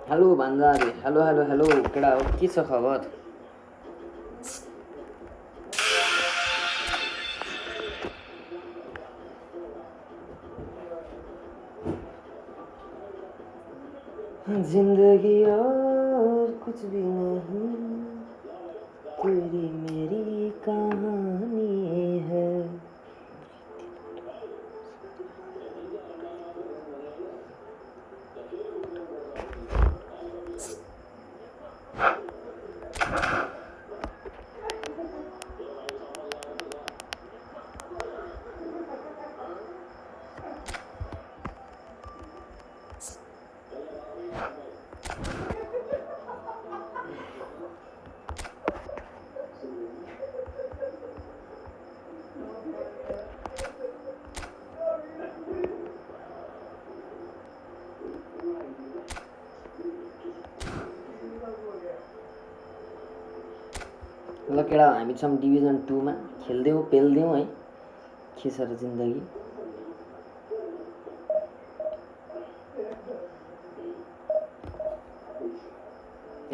Hello भान्जाहरू, hello hello hello केटा हो, के छ खबर? जिंदगी और कुछ भी नहीं, तेरी मेरी कहानी है। ल केटा, हामी छौँ डिभिजन 2 मा, खेल्दैौ पेल्दैौ है, के छ र जिन्दगी।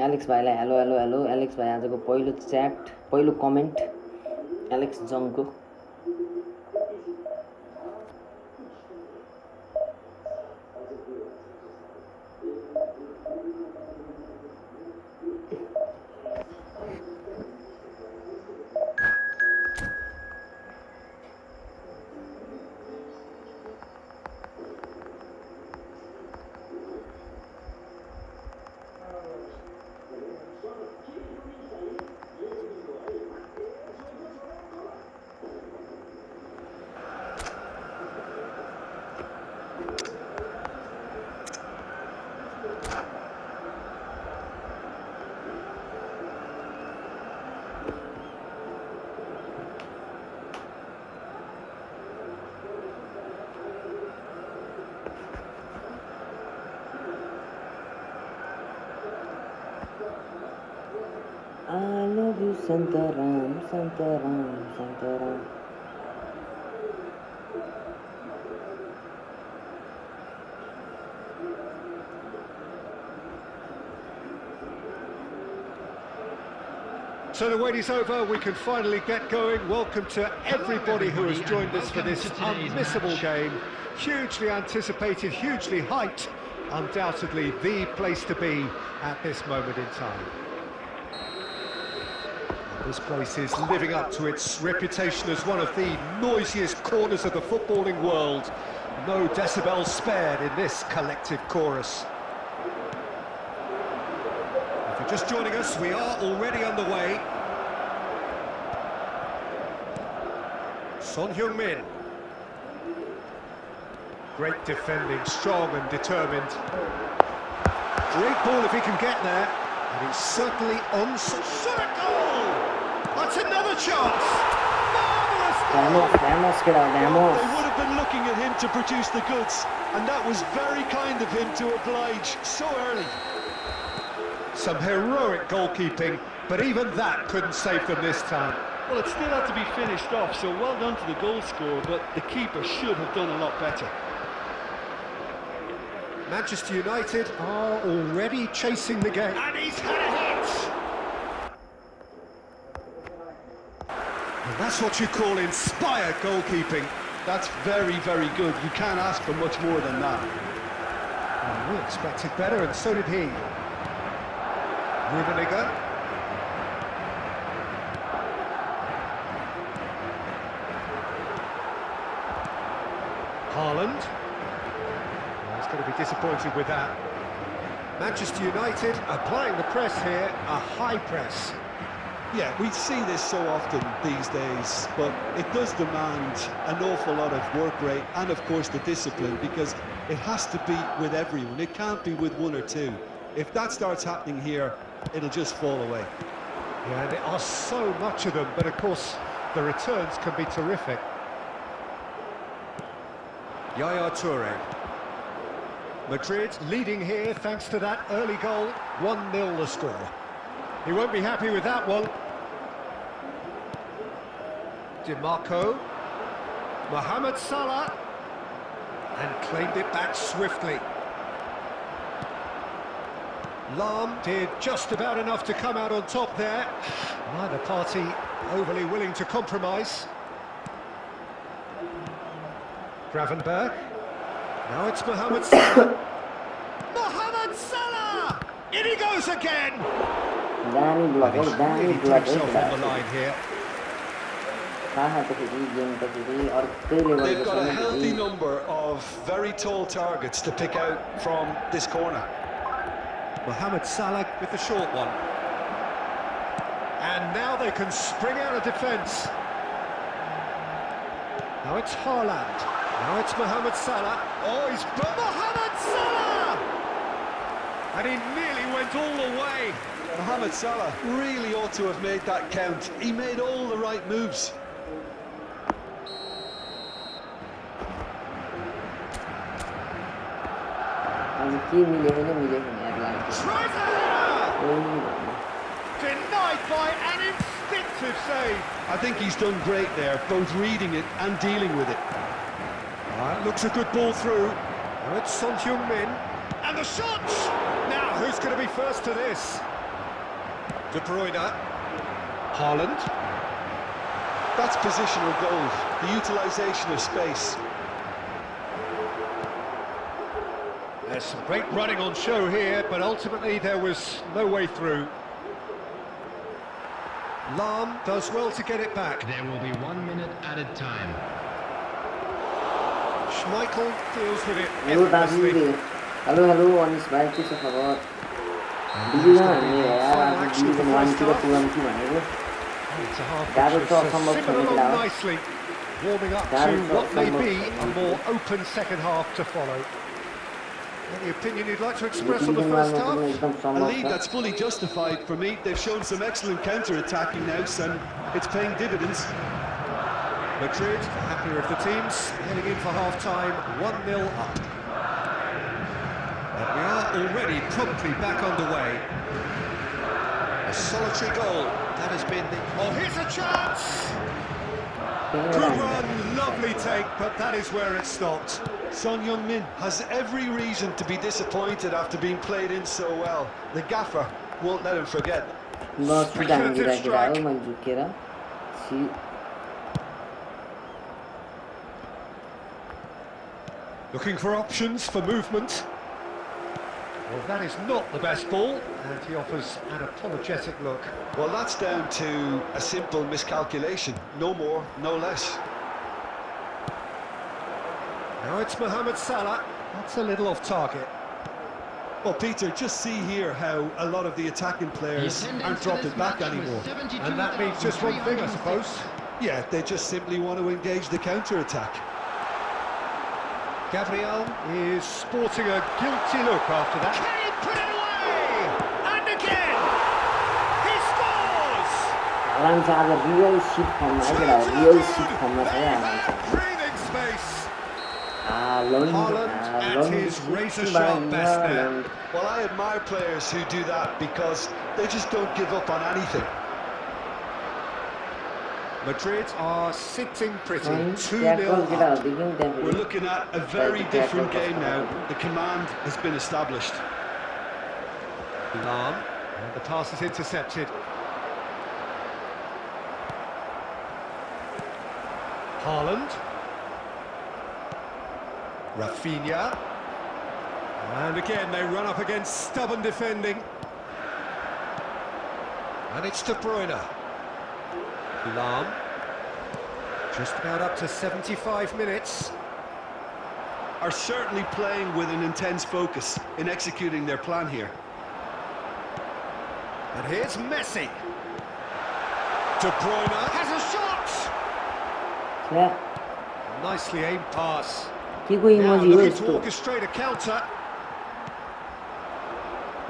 एलेक्स भाइलाई हेलो हेलो हेलो। एलेक्स भाइ आजको पहिलो च्याट, पहिलो कमेन्ट एलेक्स जङको। I love you Santaram, Santaram, Santaram. So the wait is over, we can finally get going. Welcome to everybody who has joined us for this unmissable game. Hugely anticipated, hugely hyped, undoubtedly the place to be at this moment in time. This place is living up to its reputation as one of the noisiest corners of the footballing world. No decibels spared in this collective chorus. If you're just joining us, we are already underway. Son Heung-min. Great defending, strong and determined. Great ball if he can get there. And it's certainly on. Goal! That's another chance! Marvellous goal! They would have been looking at him to produce the goods, and that was very kind of him to oblige so early. Some heroic goalkeeping, but even that couldn't save them this time. Well, it still had to be finished off, so well done to the goal scorer, but the keeper should have done a lot better. Manchester United are already chasing the game. And he's had a hit! And that's what you call inspired goalkeeping. That's very, very good. You can't ask for much more than that. We expected better, and so did he. Rummenigge. Haaland. Well, he's going to be disappointed with that. Manchester United applying the press here, a high press. Yeah, we see this so often these days, but it does demand an awful lot of work rate and, of course, the discipline, because it has to be with everyone. It can't be with one or two. If that starts happening here, it'll just fall away. Yeah, and there are so much of them, but of course the returns can be terrific. Yaya Toure. Madrid leading here thanks to that early goal. 1-0 the score. He won't be happy with that one. Di Marco. Mohamed Salah. And claimed it back swiftly. Lam did just about enough to come out on top there. Neither party overly willing to compromise. Gravenberg. Now it's Mohamed Salah. Mohamed Salah! In he goes again! Danny block, He's Danny really put block, himself on the line here. They've got a healthy number of very tall targets to pick out from this corner. Mohamed Salah with the short one. And now they can spring out of defence. Now it's Haaland. Now it's Mohamed Salah. Oh, he's Mohamed Salah! And he nearly went all the way. Mohamed Salah really ought to have made that count. He made all the right moves. Denied by an instinctive save. I think he's done great there, both reading it and dealing with it. Looks a good ball through. Now it's Son Heung-min. And the shot! Now, who's going to be first to this? De Bruyne. Haaland. That's positional goal, the utilisation of space. There's some great running on show here, but ultimately there was no way through. Lam does well to get it back. There will be 1 minute added time. Schmeichel deals with it effortlessly. Hello, on his bike, piece of favor. Division 1 to the 2 and 2 भनेको गाह्रो छ सम्भव छ निक्ला हो nicely, warming up to what may be a more open second half to follow. Any opinion you'd like to express on the first half? A lead that's fully justified for me. They've shown some excellent counter-attacking now, and it's paying dividends. Madrid, happier of the teams, heading in for half-time, 1-0 up. And we are already promptly back underway. A solitary goal, that has been the... Oh, here's a chance! Good run, lovely take, but that is where it stopped. Son Heung-min has every reason to be disappointed after being played in so well. The gaffer won't let him forget. Speculative strike. Looking for options for movement. Well, that is not the best ball, and he offers an apologetic look. Well, that's down to a simple miscalculation. No more, no less. Now it's Mohamed Salah. That's a little off target. Well, Peter, just see here how a lot of the attacking players aren't dropping back anymore. And that means just one thing, I suppose. Yeah, they just simply want to engage the counter-attack. Gabriel is sporting a guilty look after that. Can he put it away? And again! He scores! Alan's a real shit from my real shit from my breathing space. Haaland at his razor-sharp best there. Well, I admire players who do that because they just don't give up on anything. Madrid are sitting pretty, 2-0 up. We're looking at a very different game now. The command has been established. Lam, and the pass is intercepted. Haaland. Rafinha. And again, they run up against stubborn defending. And it's De Bruyne. Lam. Just about up to 75 minutes. Are certainly playing with an intense focus in executing their plan here. And here's Messi. De Bruyne has a shot! Yeah. Nicely aimed pass. के को Now emoji हो looking to यस्तो orchestrate a counter.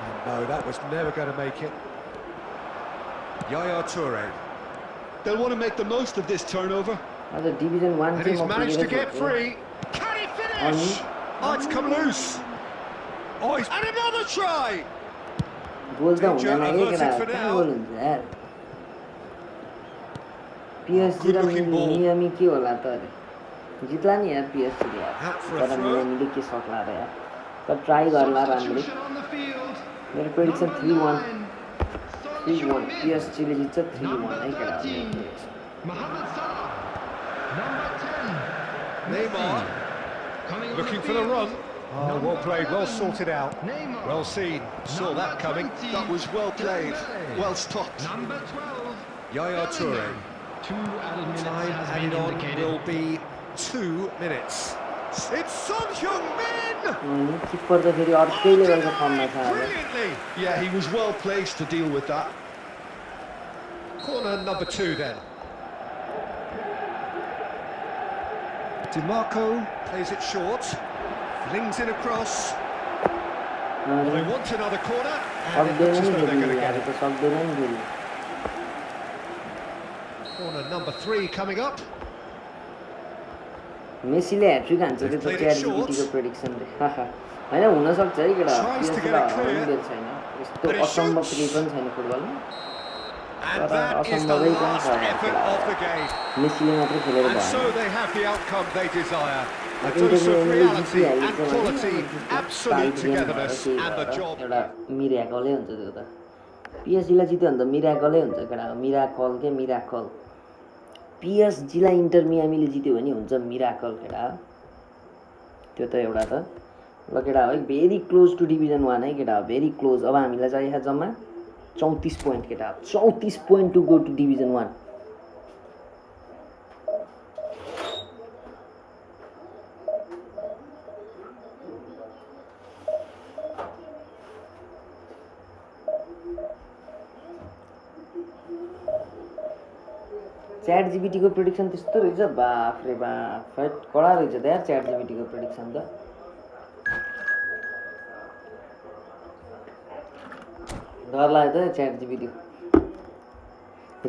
And no, that was never going to make it. Yaya Toure. They'll want to make the most of this turnover. अझ division 1 And he's managed to get free. Can he finish? Oh, it's come loose. Oh, and another try. Goal त Danger हुँदैन है averted केटा for कहाँ now. Goal हुन्छ यार PSG Good र looking ball. Miami के होला त अरे जित्ला नि यार पिएसजी ले यार Out for a तर throw. मियामीले के सक्ला र यार तर ट्राई गर्ला राम्ररी मेरो प्रेडिक्सन 3-1 3-1 पिएसजी ले जित्छ 3-1 है केटा Mohamed Salah, number 10. Neymar Coming on looking the for the field. run. Oh, well played, well 11. sorted out. Neymar. Well seen, saw that coming. 20. That was well played, Dembele. well stopped. Number 12. Yaya Toure. Bellingham. 2 added minutes Time has added been on indicated. will be 2 minutes. It's Son Heung-min! किपर त फेरि अर्कै लेभलको फर्ममा छ अब Brilliantly! Yeah, he was well placed to deal with that. Corner number 2 then. DiMarco plays it short, flings in across. Well, they want another corner, and it looks सक्दैन as नि though they're going to फेरि get अब it. त सक्दैन नि फेरि Corner number 3 coming up. मेसीले hat-trick हान्छ त्यो त च्याट जीपीटीको प्रेडिक्सनले हैन हुन सक्छ है केटा Tries to PSG get it हराउनु clear. बेल छैन यस्तो But it असम्भव shoots. केही पनि छैन फुटबलमा And But, that is the असम्भवै पनि last छ effort of the game. मेसीले मात्र खेलेर And so भएन they have the outcome they desire. A Inter dose of Miami reality जितिहाल्छ and भने quality, त्यो absolute टाइट गेम भएर togetherness केही and the भएर job. एउटा मिराकलै हुन्छ त्यो त पिएसजीलाई जित्यो भने त मिराकलै हुन्छ केटा मिराकल के मिराकल पिएसजीलाई इन्टर मियामीले जित्यो भने हुन्छ मिराकल केटा त्यो त एउटा त ल केटा है भेरी क्लोज टु डिभिजन 1 है केटा भेरी क्लोज अब हामीलाई चाहिएको जम्मा 34 पोइन्ट केटा 34 point to go to division 1 chat जीपीटीको प्रेडिक्सन त्यस्तो रहेछ बाफ रे बाफ फाइट कडा रहेछ त यार च्याट जीपीटीको प्रेडिक्सन त डर लाग्यो त च्याट जीपीटी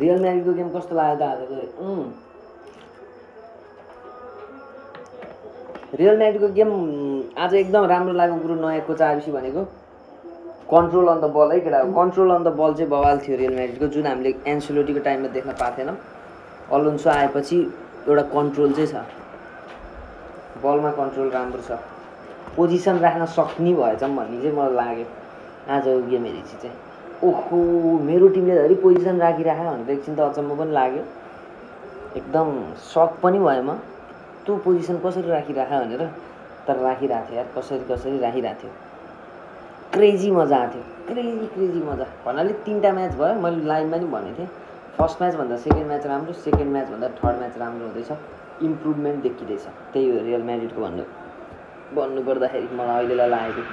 रियल म्याड्रिडको गेम कस्तो लाग्यो त आज रियल म्याड्रिडको गेम आज एकदम राम्रो लाग्यो कुरो नयाँ कोच आएपछि भनेको कन्ट्रोल अन द बल है केटा कन्ट्रोल अन द बल चाहिँ बवाल थियो रियल म्याड्रिडको जुन हामीले एन्सेलोटीको टाइममा देख्न पाएको थिएनौँ अलोन्सो आएपछि एउटा कन्ट्रोल चाहिँ छ बलमा कन्ट्रोल राम्रो छ पोजिसन राख्न सक्ने भएछ भन्ने चाहिँ मलाई लाग्यो आजको गेम हेरेपछि चाहिँ ओहो मेरो टिमले धरि पोजिसन राखिराख्यो भनेर एकछिन त अचम्म पनि लाग्यो एकदम सक पनि भयो म त्यो पोजिसन कसरी राखिराख्यो भनेर तर राखिरहेको थियो यार कसरी राखिरहेको थियो क्रेजी मजा आएको थियो क्रेजी मजा भन्नाले 3टा म्याच भयो मैले लाइभमा नि भनेको थिएँ फर्स्ट म्याच भन्दा सेकेन्ड म्याच राम्रो सेकेन्ड म्याच भन्दा थर्ड म्याच राम्रो हुँदैछ इम्प्रुभमेन्ट देखिँदैछ त्यही हो रियल म्याड्रिडको भन्नुपर्दाखेरि मलाई अहिलेलाई लागेको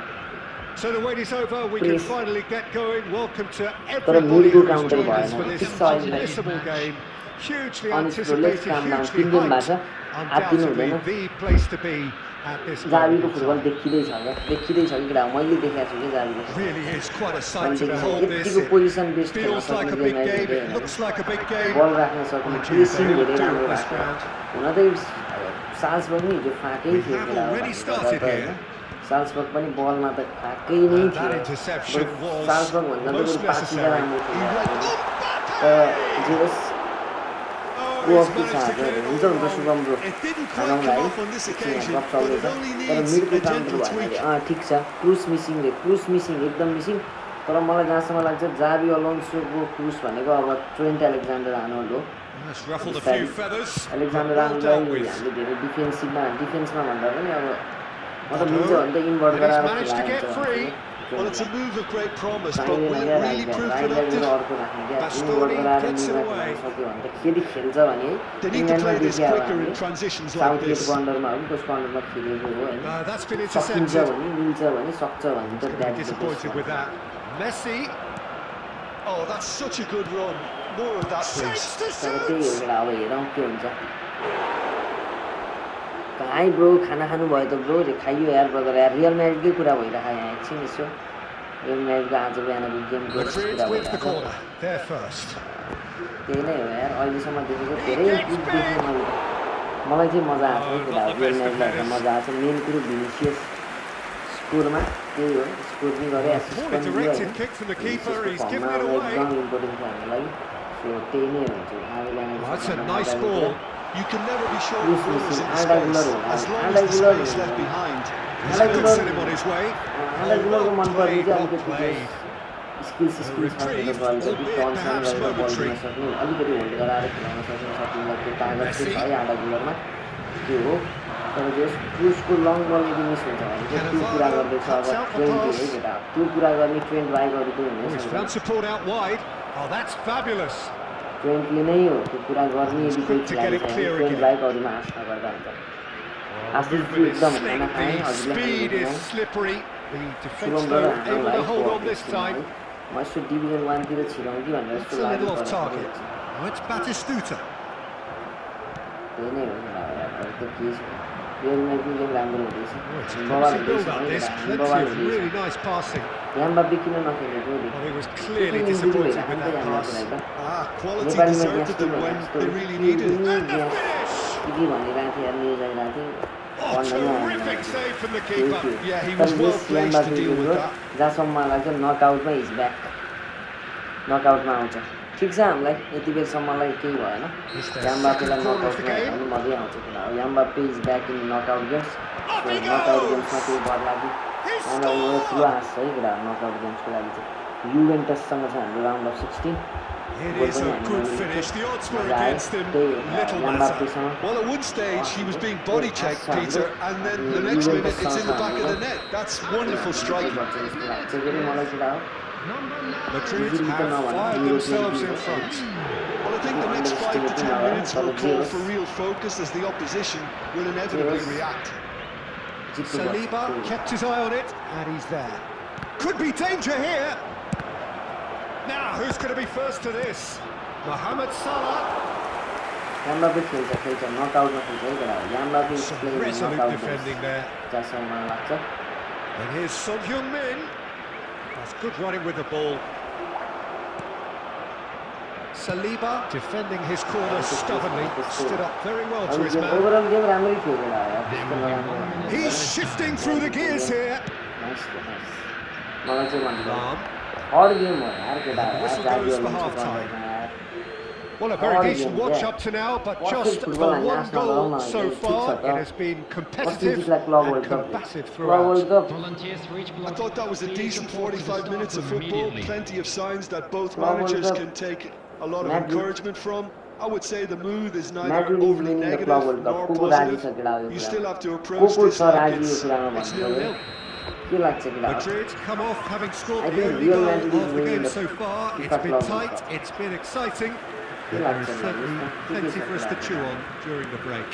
So the wait is over. We can Please. finally get going. Welcome to तर everybody मिडको who has counter joined us भएन for this ठिक छ अहिले unmissable game. Hugely अनि let's anticipated, calm down hugely 3 game भएको hyped. छ हात दिनु Undoubtedly हुँदैन the place to be at this जावीको moment. Football देखिँदैछ क्या देखिँदैछ कि केटा मैले देखेको छु कि जावीले Really is quite a sight to मैले behold this. यतिको पोजिसन बेस्ट खेल्न Feels like a सक्ने big game game. It looks like a big game. बल राख्न सक्ने Mind you, प्रेसिङ they धेरै do राम्रो this भएको ground. हुन त साल्सबर्ग नि हिजो फाकै We थियो have केटा already started here. साल्सबर्ग पनि बलमा त फाकै नै And that थियो interception was साल्सबर्ग भन्दा त most बरु पार्टीका necessary. राम्रो He थियो went तर जे होस् Oh, को he's अफ छ managed to get it हुन्छ all हुन्छ wrong. Shubham bro It didn't quite खानाउला come है off on this एकछिन occasion, गफ but चल्दैछ it only तर needs मिडको a काउन्टर gentle भएन tweak. अरे ठिक छ क्रुस मिसिङ रे क्रुस मिसिङ एकदम मिसिङ तर मलाई जहाँसम्म लाग्छ जावी अलोन्सोको क्रुस भनेको अब ट्रेन्ट एलेक्जान्डर आर्नोल्ड हो That's ruffled a few feathers. Alexander but well dealt आर्नोल्डलाई with. हामीले धेरै डिफेन्समा भन्दा पनि अब मतलब मिल्छ भने त इन्भर्ट And he's गराएर managed to get free. Well, it's a move of great promise, but चाहिँदैन will it क्या really prove productive? अर्को राख्ने क्या इन्भर्ट Bastoni गराएर gets it मिल्न away. सक्यो भने त फेरि खेल्छ भने They need to इङ्ल्यान्डमा play this देखियो अब quicker in हामीले transitions like साउथ this. गेटको अन्डरमा हो कि कसको अन्डरमा खेलेको हो होइन That's been सकिन्छ intercepted. भने मिल्छ भने सक्छ भने त Be disappointed with that. Messi. Oh, that's such a good run. More of that, please. Shapes to तर त्यही हो shoot. केटा अब हेरौँ के हुन्छ कहाँ ब्रो खाना खानु भयो त ब्रो खाइयो यार ब्रदर यार रियल म्याड्रिडकै कुरा भइरहेको यहाँ एकछिन यसो रियल म्याड्रिडको आज बिहानको गेमको Madrid कुरा with the भइरहेको corner. They're first. त्यही नै हो यार अहिलेसम्म देखेको धेरै इम्प्रुभ देखेँ मैले मलाई चाहिँ मजा आएको केटा रियल म्याड्रिडलाई हेर्दा मजा आएको छ मेन कुरो भिनिसियस स्कोरमा त्यही हो स्कोर पनि गरे एसिस्ट Poorly पनि दियो directed kick from the keeper. He's given it एकदम away. इम्पोर्टेन्ट छ हाम्रो लागि सो त्यही नै हुन्छ आज बिहानको That's a सबभन्दा nice मजाको ball. कुरा। You can never be short Yes, of runners in yes, space, yes. as long Hala as the Madrid. space left behind. This could send him on his way. Hala Madrid Well मन पर्ने played, चाहिँ well अलिकति played. Skills retrieve, छ अलिकति albeit टर्नसन perhaps गरेर बल momentary. दिन सक्ने अलिकति होल्ड गराएर खेलाउन सक्ने सकिँदा त्यो तागत चाहिँ छ है आधा गुलरमा त्यो हो तर उसको लङ बल यदि मिस हुन्छ भने चाहिँ त्यो कुरा गर्दैछ अब 20 है केटा त्यो कुरा गर्ने 20 बाइक अरू कोही Oh, he's हुँदैन found support out wide. Oh, that's fabulous. 20 नै हो त्यो कुरा गर्ने यदि कोही Quick to get खेलाडी it छ clear भने 20 again. बाइक अरूमा आशा गर्दा हुन्छ आशिष Movement is एकदम slick, खाना खाएँ the हजुरले speed is खानु slippery. The defence Shubham though brother able to hold on this time. म यसो डिभिजन 1 तिर छिराउँ कि भनेर That's यस्तो a little लाग्यो off target. Oh, it's Batistuta. त्यही नै हो यार अब त के छ रियल म्याड्रिड गेम राम्रो Oh, it's हुँदैछ a बवाल promising build up this. हुँदैछ Plenty बवाल of really हुँदैछ nice passing. याम्बाप्पे किन नखेलेको Oh, he was clearly त्यति इन्जुरी disappointed with भइरहेको that pass. याम्बाप्पेलाई त Ah, quality नेपालीमा deserted them when they really needed it. And the finish. के भनिरहेको थिएँ यार न्युज आइरहेको थिएँ Oh, terrific save from the keeper. Yeah, he was well placed to deal with that. जहाँसम्म मलाई लाग्छ नकआउटमा इज ब्याक नकआउटमा आउँछ ठिक छ हामीलाई यति बेरसम्मलाई केही भएन It's their याम्बाप्पेलाई second corner of the नकआउटमा game. हेर्नु मजै आउँछ किन अब Mbappe is back in knockout games Up he knockout goes. गेम्समा केही गर् लागि He हामीलाई एउटा ठुलो scored. आश छ है कुरा नकआउट गेम्सको लागि चाहिँ युभेन्टससँग छ हाम्रो round of 16 It is a good finish. The odds were against him. Little matter. Well, at one stage he was being body checked, Peter, and then the next minute it's in the back of the net. That's wonderful striking. मलाई कुरा हो Number 9. Madrid have fired themselves in front. Well, I think the next 5 to 10 minutes will call for real focus as the opposition will inevitably react. Saliba kept his eye on it, and he's there. Could be danger here. Now, who's going to be first to this? Mohamed Salah. याम्बाप्पे खेल्छ नकआउटमा खेल्छ है कुरा हो Mbappe is Some playing resolute knockout defending there. जहाँसम्म मलाई लाग्छ And here's Son Heung-min. That's good running with the ball. Saliba defending his corner stubbornly. Stood up very well to his man. Overall game राम्रै थियो केटा यार त्यस्तो नराम्रो He's shifting through the gears here. Nice मलाई चाहिँ भन्नु Lam. हर game हो यार केटा Whistle यार goes for जागियो half-time. यार Well, a very decent watch up to now, but just the one goal so far. It has been competitive and combative throughout. Volunteers for each I block. thought that was a decent 45 minutes of football, Immediately. plenty of signs that both Club World managers Cup. can take a lot of Madrid. encouragement from. I would say the mood is neither Madrid is overly winning the negative Club World Cup. nor को राजी छ positive. केटा यो You कुरा still have to approach को this छ like राजी यो it's कुरामा 0-0. के लाग्छ केटा Madrid come off having scored I the think only Real goal Madrid is of the winning game the so far. FIFA It's been Club World tight, Cup. it's been exciting. के There लाग्छ is certainly plenty for us to chew on during the break.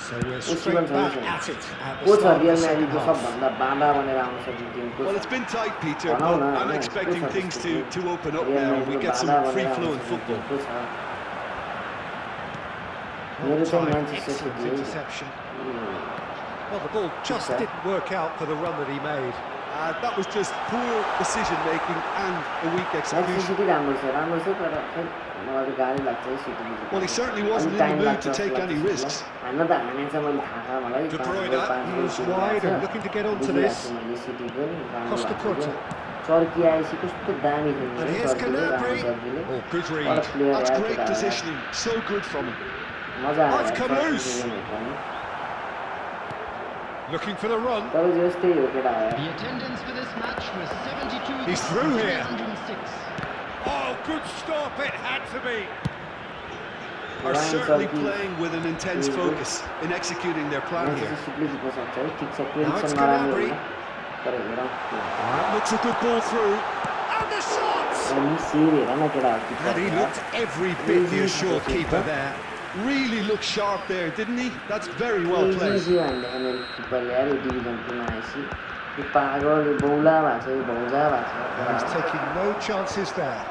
So we're straight back at it at the को छ start of real the second म्याड्रिडको half. सबभन्दा बाँधा भनेर आउन सक्ने team को Well, छ it's been tight, Peter, भनौँ but न I'm होइन, expecting को छ things त्यस्तो to open up real now. We म्याड्रिडको get some बाँधा भनेर free-flowing आउन सक्ने football. टिम को छ Well मेरो चाहिँ timed, Manchester excellent city interception. Well, the ball just Okay. didn't work out for the run that he made. That was just poor decision-making and a weak Manchester execution. City राम्रो छ तर खै मलाई त गाह्रै लाग्छ है city Well, he certainly wasn't in the mood to take any risks. हान्न त हानेछ मैले थाहा छ मलाई De 5 Bruyne, goal, 5 goal he's खेलिरहेको wide छ। and looking to get onto बुझिरहेको this. छु मैले सिटीको नि राम्रो Costa भएको Curta. थियो। चर्की आएपछि कस्तो दामी खेल्ने And है here's चर्कीले, राम्रो Canapri. चर्कीले। Oh, good What a read. player That's यार great केटा हो यार। positioning. So good from him. मजा आयो That's यार, come चर्कीको loose. गेम हेर्दा नि। Looking for the run. तर जस्तै हो केटा हो यार। The attendance for this match was 72. He's through here. 306. Oh, good stop. It had to be. are certainly playing with an intense focus in executing their plan here. Now it's Gnabry. That looks a good ball through. And the shots! And he looked every bit the assured keeper there. Really looked sharp there, didn't he? That's very well played. He's taking no chances there.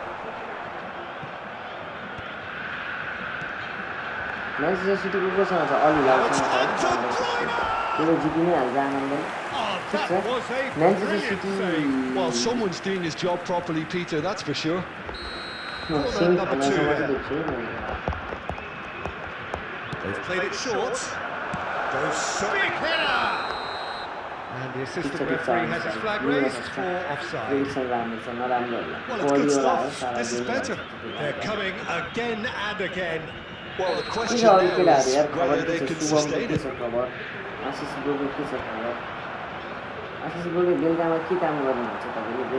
Manchester City को सँग छ अलि लाग्छ That was a Manchester brilliant City save. Well, someone's doing his job properly, Peter, that's for sure. same number two there. They've played it short. Goes so big header! And the assistant referee has his flag raised for offside. Well, it's good stuff. This is better. They're coming again and again. Well, the question now is whether they can sustain it.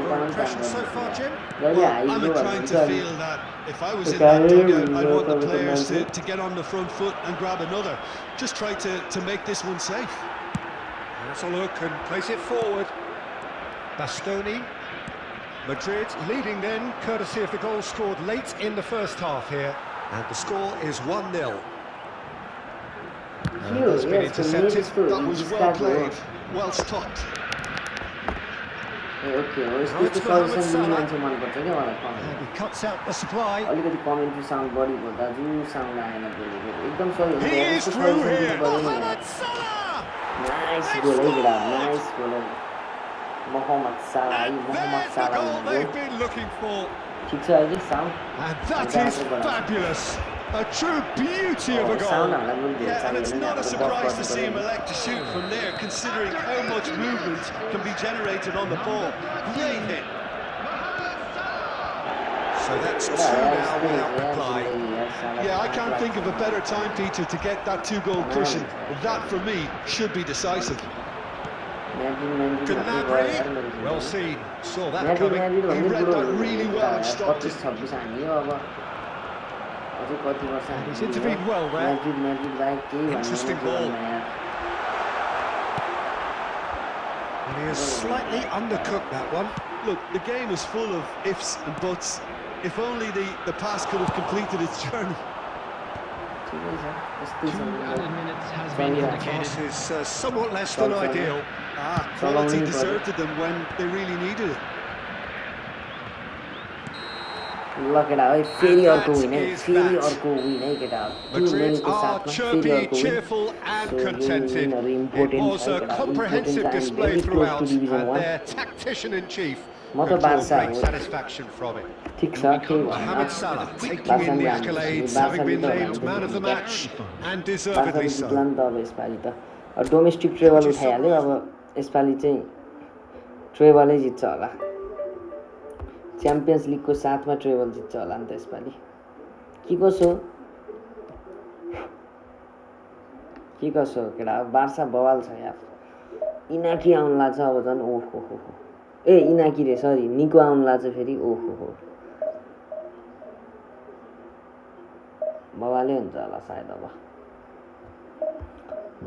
Your impression so far, Jim? Well, I'm inclined to feel that if I was in that dugout, I'd want the players to get on the front foot and grab another. Just try to make this one safe. Let's a look and place it forward. Bastoni. Madrid leading then, courtesy of the goal scored late in the first half here. And the score is 1-0. Has been intercepted. That was well played. Well stopped. And he cuts out the supply. He is through here. Mohamed Salah! Nice goal, nice goal. Mohamed Salah, And there's the goal they've been looking for. ठिक छ अहिले sound And that is fabulous. A true beauty of a goal. Yeah, and it's not a surprise to see him elect to shoot from there, considering how much movement can be generated on the ball. Great hit. So that's two now without reply. Yeah, I can't think of a better time, Peter, to get that two-goal cushion. That, for me, should be decisive. Gnabry, well seen, saw that coming. He read that really well and stopped it. He's intervened well there. Interesting ball. And he has slightly undercooked that one. Look, the game is full of ifs and buts. If only the pass could have completed its journey. 2 added minutes has been indicated. Pass is somewhat less than ideal. Quality deserted them when they really needed it. केटा है फेरि अर्को win है फेरि अर्को win है केटा Madrid are chirpy, cheerful and contented. It was a comprehensive display throughout, and their tactician-in-chief could draw great satisfaction from it. ठिक छ केही Mohamed Salah taking in the accolades, having been named man of the match, and deservedly so. यसपालि त domestic treble उठाइहाल्यो अब यसपालि चाहिँ ट्रेबलै जित्छ होला च्याम्पियन्स लिगको साथमा ट्रेबल जित्छ होला नि त यसपालि के कसो केटा बार्सा बवाल छ यार इनाकी आउनु लाग्छ अब झन् ओहो हो ए इनाकी रे सरी निको आउनु लाग्छ फेरि ओहो हो बवालै हुन्छ होला सायद अब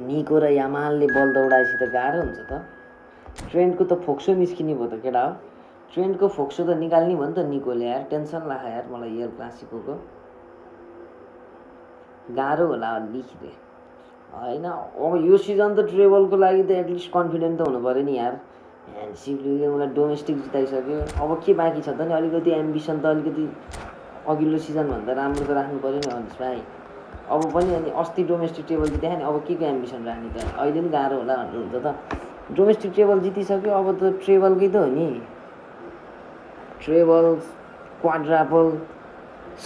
निको र यामालले बल दौडाएपछि त गाह्रो हुन्छ त ट्रेन्डको त फोक्सो निस्किने भयो त केटा हो ट्रेन्डको फोक्सो त निकाल्ने भयो नि त निकोले यार टेन्सन लाग्यो यार मलाई एल क्लासिकोको गाह्रो होला लिखिदिए होइन अब यो सिजन त ट्रेबलको लागि त एटलिस्ट कन्फिडेन्ट त हुनु पऱ्यो नि यार सिक्रीले मलाई डोमेस्टिक जिताइसक्यो अब के बाँकी छ त नि अलिकति एम्बिसन त अलिकति अघिल्लो सिजनभन्दा राम्रो त राख्नु पऱ्यो नि अनिस भाइ अब पनि अनि अस्ति डोमेस्टिक टेबल जितायो नि अब के को एम्बिसन राख्ने त अहिले पनि गाह्रो होला भन्नुहुन्छ त डोमेस्टिक टेबल जितिसक्यो अब त ट्रेबलकै त हो नि ट्रेबल क्वाड्रापल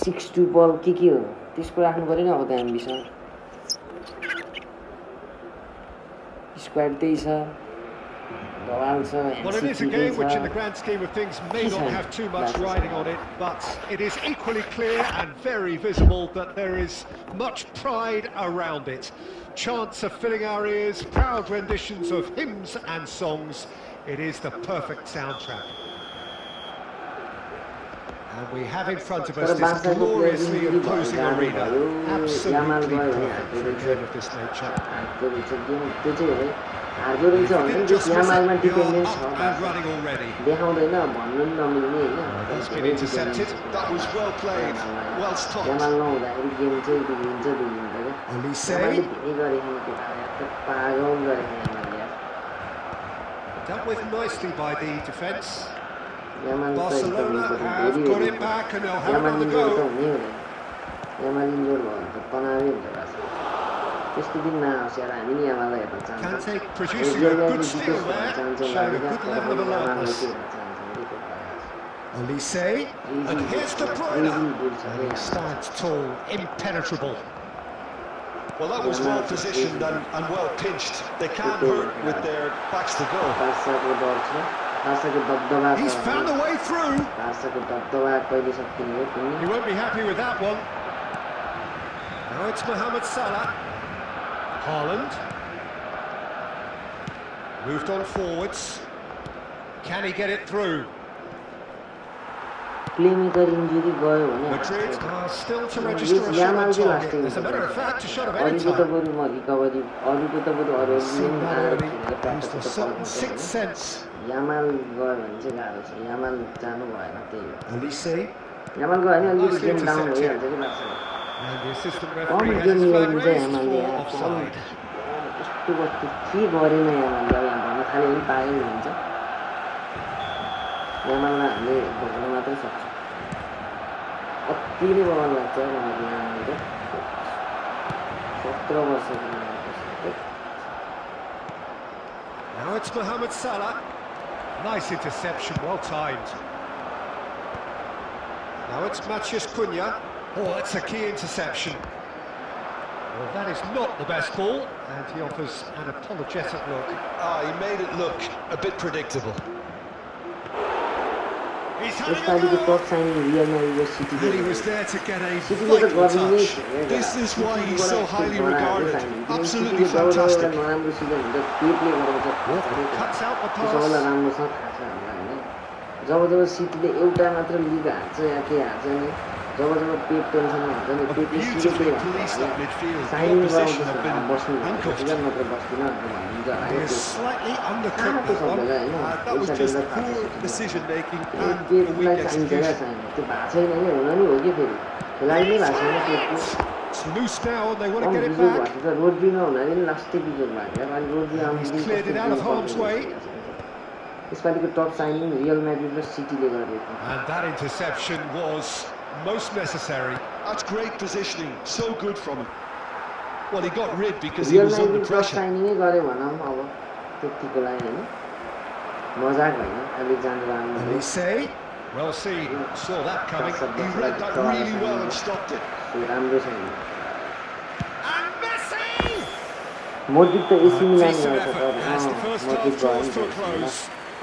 6-2 के हो त्यसको राख्नु पऱ्यो नि अब त एम्बिसन स्क्वाड त्यही छ Well, it is a game which in the grand scheme of things may not have too much riding on it, but it is equally clear and very visible that there is much pride around it. Chants are filling our ears, proud renditions of hymns and songs. It is the perfect soundtrack. And we have in front of us तर this बार्साको player gloriously injury imposing भयो arena. Yamal Absolutely गयो भने perfect for a game of this nature. हार्दो रहेछ game त्यो चाहिँ हो हार्दो रहेछ If he भने didn't पनि just miss यामालमा it, they are dependence छ up and running already. देखाउँदैन भन्नु पनि नमिल्ने होइन That's been intercepted. That was well played, well stopped. Yamal नहुँदाखेरि गेम चाहिँ बिग्रिन्छ क्या Olise. यामालले धेरै गरेको केटाले पागल गरेको यामालले Dealt with nicely by the defence. Yamal त Barcelona have got it back and they'll have Yamal another इन्जोर त go. हुनै हुँदैन यामाल इन्जोर भयो भने त तनावै हुन्छ बासा त्यस्तो दिन नआओस् यार हामी नि यामाललाई हेर्न चाहन्छौँ Kante producing a good steal there, showing a good level of alertness. Olise, and here's De Bruyne. And he stands tall, impenetrable. Well, that was well positioned and well pinched. They can't hurt with their backs to goal. बासाको डर छ बासाको दबदबा छ He's found a way through. बासाको दबदबा कहिले सकिने हो कुनै He won't be happy with that one. Now it's Mohamed Salah. Haaland. Moved on forwards. Can he get it through? Playmaker injury गयो भने Madrid are still to register a shot on target. As a matter of fact, a shot of any अरूको त time. बरु म recovery अरूको त बरु अरू Simeone used a certain sixth sense. Yamal गयो भने चाहिँ गाह्रो छ यामाल जानु भएन त्यही हो Olise. यामाल गयो भने अलिकति Nicely गेम डाउन intercepted. भइहाल्छ कि लाग्छ And the assistant com referee has game his flag मिलाइदिन्छ raised यामालले for यार offside. यस्तो वस्तु के गरेन यामालले अब यहाँ भन्न थाल्यो भने पागल हुन्छ यामाललाई हामीले भोग्न मात्रै सक्छौँ अति नै बवाल लाग्छ मलाई यामालको 17 वर्षको नानीको Now it's Mohamed Salah. Nice interception, well timed. Now it's Matheus Cunha. Oh, that's a key interception. Well, that is not the best ball, and he offers an apologetic look. He made it look a bit predictable. He's having a यसपालिको go! Top signing Real Madrid city And he was there to get a सिटीले त vital गर्नु नै touch. थियो This is why he's so highly regarded. Absolutely सिटीले job fantastic. नराम्रो season हुन्छ पेपले गराउँछ Cuts out the त्यो सबैलाई pass. राम्रो छ थाहा छ हामीलाई होइन जब जब सिटीले एउटा मात्र लिग हार्छ या के हार्छ नि जब जब पेप टेन्सनमा हुन्छ नि पेपले Beautifully policed that midfield. The shining opposition have गराउँछ been बस्नु handcuffed. सिजन मात्र बस्दिनँ भनिन्छ He has slightly undercooked कहाँको that one. सबैलाई होइन That was just poor decision making and a पेपलाई weak चाहिन्छ क्या execution. चाहिन्छ त्यो भएको छैन नि हुन नि हो कि फेरि खेलाडी नै भएको छैन पेपको It's loose now, and they want to get it बिजोग back. भएको छ रोड्री नहुनाले नि लास्टै बिजोग भएको क्या अनि Rodri He's cleared it out of harm's way. यसपालिको टप साइनिङ रियल म्याड्रिड र सिटीले गरेको And that interception was most necessary. That's great positioning. So good from him. Well, he got rid because he real was under Madrid top pressure. साइनिङै गऱ्यो भनौँ अब त्यतिको लागि होइन मजाक होइन Alexander Arnold Olise, well seen, saw that coming. He read that really well and stopped it. राम्रो छैन And Messi! मोड्रिक त एसी मिलान Decent गर्छ effort as the first Modric half draws to a गयो close.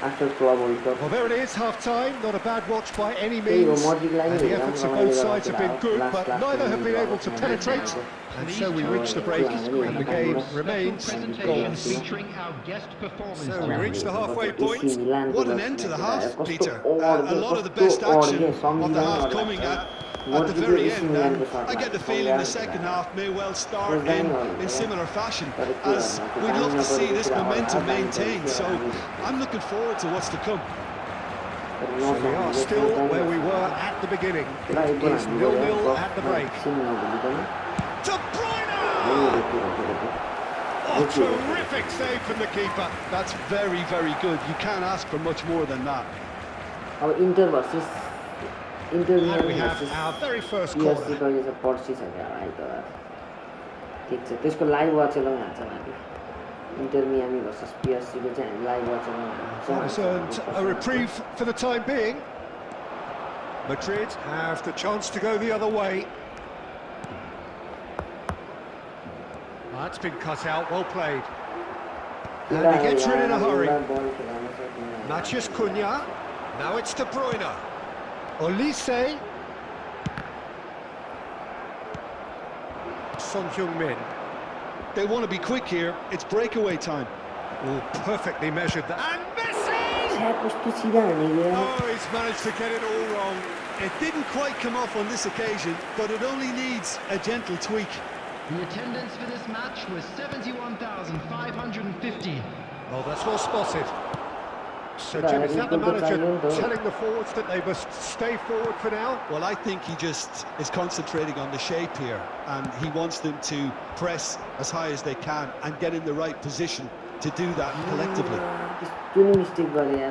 After club world cup Well, there it is, half-time. Not a bad watch by any त्यही हो means. मोड्रिकलाई And नि the efforts of both sides have been good, but neither have been able to penetrate. And so we reach the break, and the game remains Presentation goalless. featuring our guest performers. So we reach the halfway point. What an end to the half, Peter. A lot of the best action of the half coming at the very end. And I get the feeling the second half may well start in similar fashion, as we'd love to see this momentum maintained. So I'm looking forward to what's to come. So we are still where we were at the beginning. It is 0-0 at the break. De Bruyne! Oh, terrific save from the keeper. That's very, very good. You can't ask for much more than that. अब Inter versus Inter And we Milan have versus our very first PSG corner. कहिले छ पर्सि छ क्या आइतबार ठिक छ त्यसको लाइभ वाचेलौँ हान्छौँ हामी इन्टर मियामी भर्सेस पिएसजीको चाहिँ हामी live वाचेलौँ Has earned a reprieve for the time being. Madrid have the chance to go the other way. That's been cut out, well played. And he gets rid in a hurry. Matheus Cunha. Now it's De Bruyne. Olise. Son Heung-min. They want to be quick here. It's breakaway time. Oh, perfectly measured that. And Messi! कस्तो सिधा हाने गयो Oh, he's managed to get it all wrong. It didn't quite come off on this occasion, but it only needs a gentle tweak. The attendance for this match was 71,550. Oh, that's well spotted. So, Jim, is that the manager telling the forwards that they must stay forward for now? Well, I think he just is concentrating on the shape here, and he wants them to press as high as they can and get in the right position to do that collectively.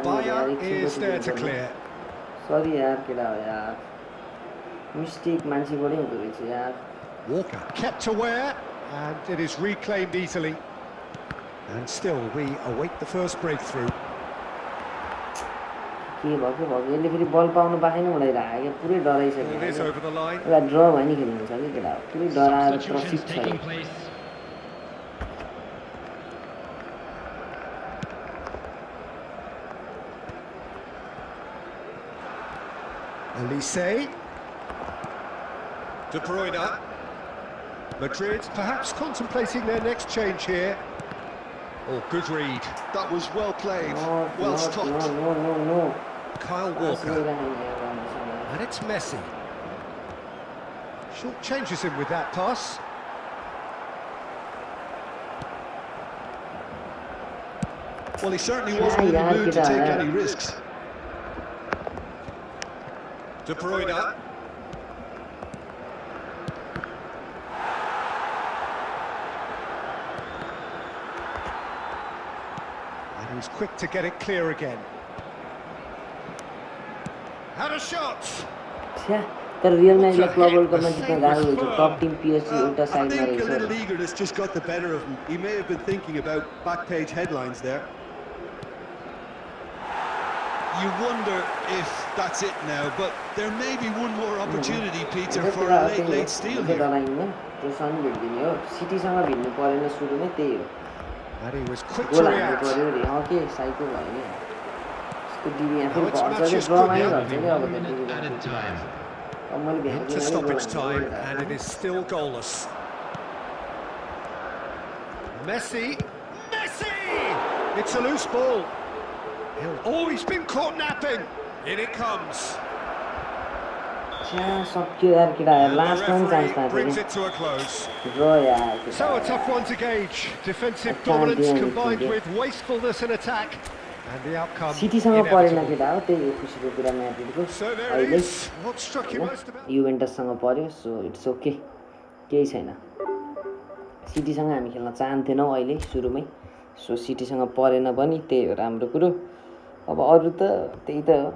Bayer is there to clear. Sorry यार केटा हो यार mistake मान्छेबाटै हुँदो रहेछ यार Walker kept aware, and it is reclaimed easily. And still, we await the first breakthrough. के भएको यसले फेरि बल पाउनु बाँकी नै उडाइरहेको क्या पुरै डराइसक्यो It is over the line. एउटा ड्र भयो नि खेल्नु छ कि केटा पुरै डराएर Substitutions त्रसित छ taking place. Elise. De Bruyne. Madrid perhaps contemplating their next change here. Oh, good read. That was well played, well no, stopped. no. Kyle Walker. And it's Messi. Short changes him with that pass. Well, he certainly wasn't in the mood to take any risks. De Bruyne. And he's quick to get it clear again. Had a shot. तर real म्याचलाई club world कपमा जित्न गाह्रो हुन्छ top team PSG एउटा I साइडमा think a रहेछ little eagerness just got the better of him. He may have been thinking about back page headlines there. You wonder if that's it now, but there may be one more opportunity, Peter, for a late steal here. त्यो सन भिड्दिने हो सिटीसँग भिड्नु परेन सुरुमै त्यही हो And he was quick to goal हान्नु react. पर्यो अरे के साइको भयो नि यसको डिबी यहाँ फेरि Now it's भन्छ कि matches ड्रमा नै good, भन्छ कि अब Minute added time. अब मैले Into भ्याएको stoppage time, and it is still goalless. Messi! Messi! It's a loose ball. Oh, he's been caught napping. In it comes. सक्यो यार केटा And the last time chance referee पाएको brings थियो it to a close. Draw यार केटा So a tough one to gauge. Defensive I can't dominance do anything, combined yeah. with wastefulness in attack. And the outcome सिटीसँग परेन inevitable. केटा हो त्यही हो खुसीको कुरा म्याड्रिडको So there it अहिले is. What struck you most about युभेन्टससँग पर्यो so it's okay केही छैन सिटीसँग हामी खेल्न चाहन्थेनौँ अहिले सुरुमै सो सिटीसँग परेन पनि त्यही हो राम्रो कुरो अब अरू त त्यही त हो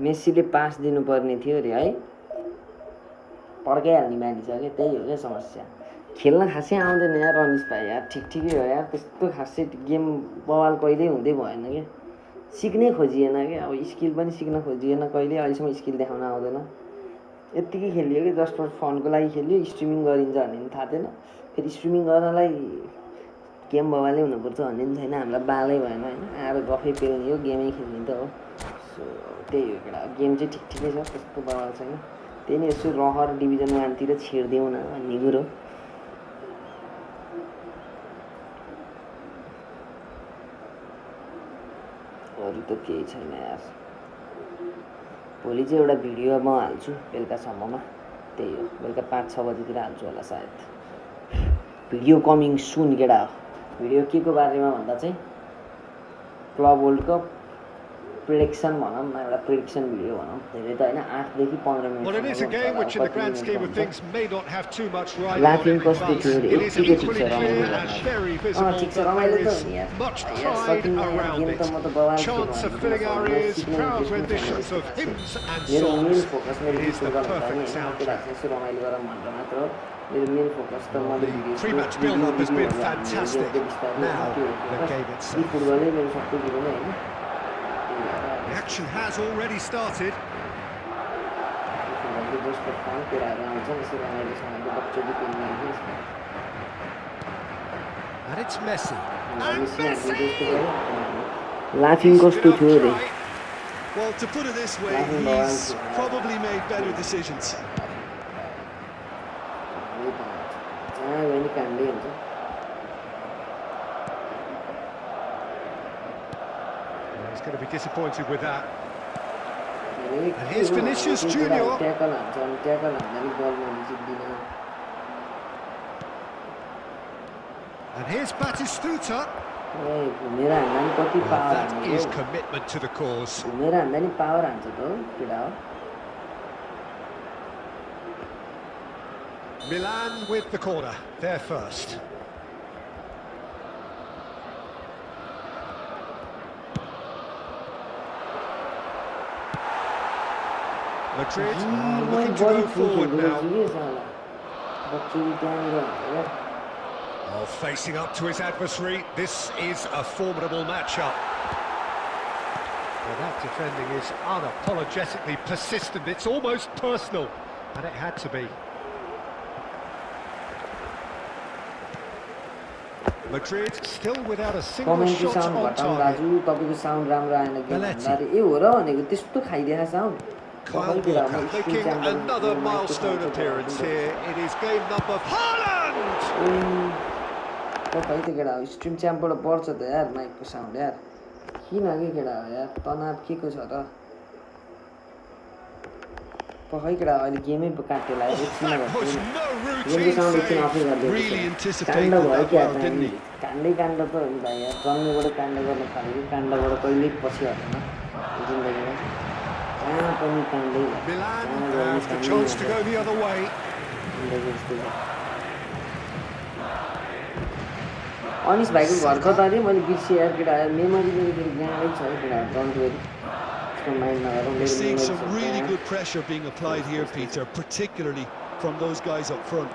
मेसीले पास दिनुपर्ने थियो अरे है पड्काइहाल्ने बानी छ क्या त्यही हो क्या समस्या खेल्न खासै आउँदैन यार रनिस भाइ यार ठिकै हो यार त्यस्तो खासै गेम बवाल कहिल्यै हुँदै भएन क्या सिक्नै खोजिएन क्या अब स्किल पनि सिक्न खोजिएन कहिले अहिलेसम्म स्किल देखाउन आउँदैन यत्तिकै खेलियो कि जस्ट फर फनको लागि खेल्यो स्ट्रिमिङ गरिन्छ भन्ने पनि थाहा थिएन फेरि स्ट्रिमिङ गर्नलाई गेम बवालै हुनुपर्छ भन्ने पनि छैन हामीलाई बालै भएन होइन आएर गफै पेल्ने हो गेमै खेल्ने त हो सो त्यही हो केटा गेम चाहिँ ठिकै छ त्यस्तो बवाल छैन त्यही नै यसो रहर डिभिजन 1 तिर छिर्दिउँ न भन्ने कुरो अरू त केही छैन यार भोलि चाहिँ एउटा भिडियो म हाल्छु बेलुकासम्ममा त्यही हो बेलुका 5-6 बजीतिर हाल्छु होला सायद भिडियो कमिङ सुन केटा हो भिडियो के को बारेमा भन्दा चाहिँ क्लब वर्ल्ड कप प्रेडिक्सन भनौँ न एउटा प्रेडिक्सन भिडियो भनौँ धेरै त होइन 8 देखि 15 minute Well, it is a game which in the grand scheme of things may not have too much riding on Laughing it, cost but the theory. it is It's equally a clear picture, and very ठिक visible छ that रमाइलो there त is हो नि यार much यार pride सकिँदैन यार around गेम त it. म त बवाल Chants are filling our ears, crowds renditions of hymns and मेरो मेन songs. फोकस मेरो It is the video perfect गर्नु soundtrack. यसो रमाइलो गरौँ भनेर मात्र हो मेरो मेन फोकस त मैले The video pre-match build-up has been fantastic. Now, the game itself. फुटबलै मेरो सबै कुरो नै होइन The action has already started. जस्तो फन कुराहरू आउँछ यसो रमाइलोसँग bakchodi पेन्ने And it's Messi. And Messi Messi! Laughing He's कस्तो been थियो रे off-try. Well, to put it this way, Laughing he's balls. probably made better decisions. जहाँ गयो नि काण्डै हुन्छ He's going to be disappointed with that. And here's Vinicius Junior. Tackle हान्छ अनि tackle हान्दा नि बलमा जित्दिन And here's Batistuta. घुमेर हान्दा नि कति पावर That हान्ने is हो commitment to the cause. घुमेर हान्दा नि पावर हान्छ त हो केटा हो Milan with the corner. They're first. Madrid looking to go forward now. Oh, facing up to his adversary. This is a formidable matchup. Well, that defending is unapologetically persistent. It's almost personal, and it had to be. Madrid still without a single commentary shot sound on घटाउनु target. दाजु तपाईँको sound राम्रो आएन कि भन्दाखेरि ए हो र भनेको त्यस्तो खाइदिएको sound Kyle Walker making another milestone appearance here. It is game number Haaland! तपाईँ त केटा हो स्ट्रिम च्याम्पबाट बढ्छ त यार माइकको साउन्ड यार किन के केटा हो यार तनाव के को छ र पखै केटा अहिले गेमै काट्यो ला एकछिनमा That was no गेमको routine साउन्ड एकछिन अफै save. Really गरिदिएको anticipated काण्ड भयो that क्या well, didn't he? काण्डै काण्ड त हो नि भाइ यार जन्मेबाट काण्ड गर्न थालेको काण्डबाट कहिल्यै पछि हट्दैन जिन्दगीमा जहाँ पनि काण्डै Milan have the chance to go the other way. जिन्दगी यस्तो छ अनिस भाइको घर कता अरे मैले बिर्सेँ यार केटा मेमोरी पनि फेरि ज्ञानै छ है केटा डन्ट वेरी त्यसको माइन्ड नगरौँ We're मेरो seeing मेमोरी some छ really त्यहाँ। good pressure being applied here, Peter, particularly from those guys up front.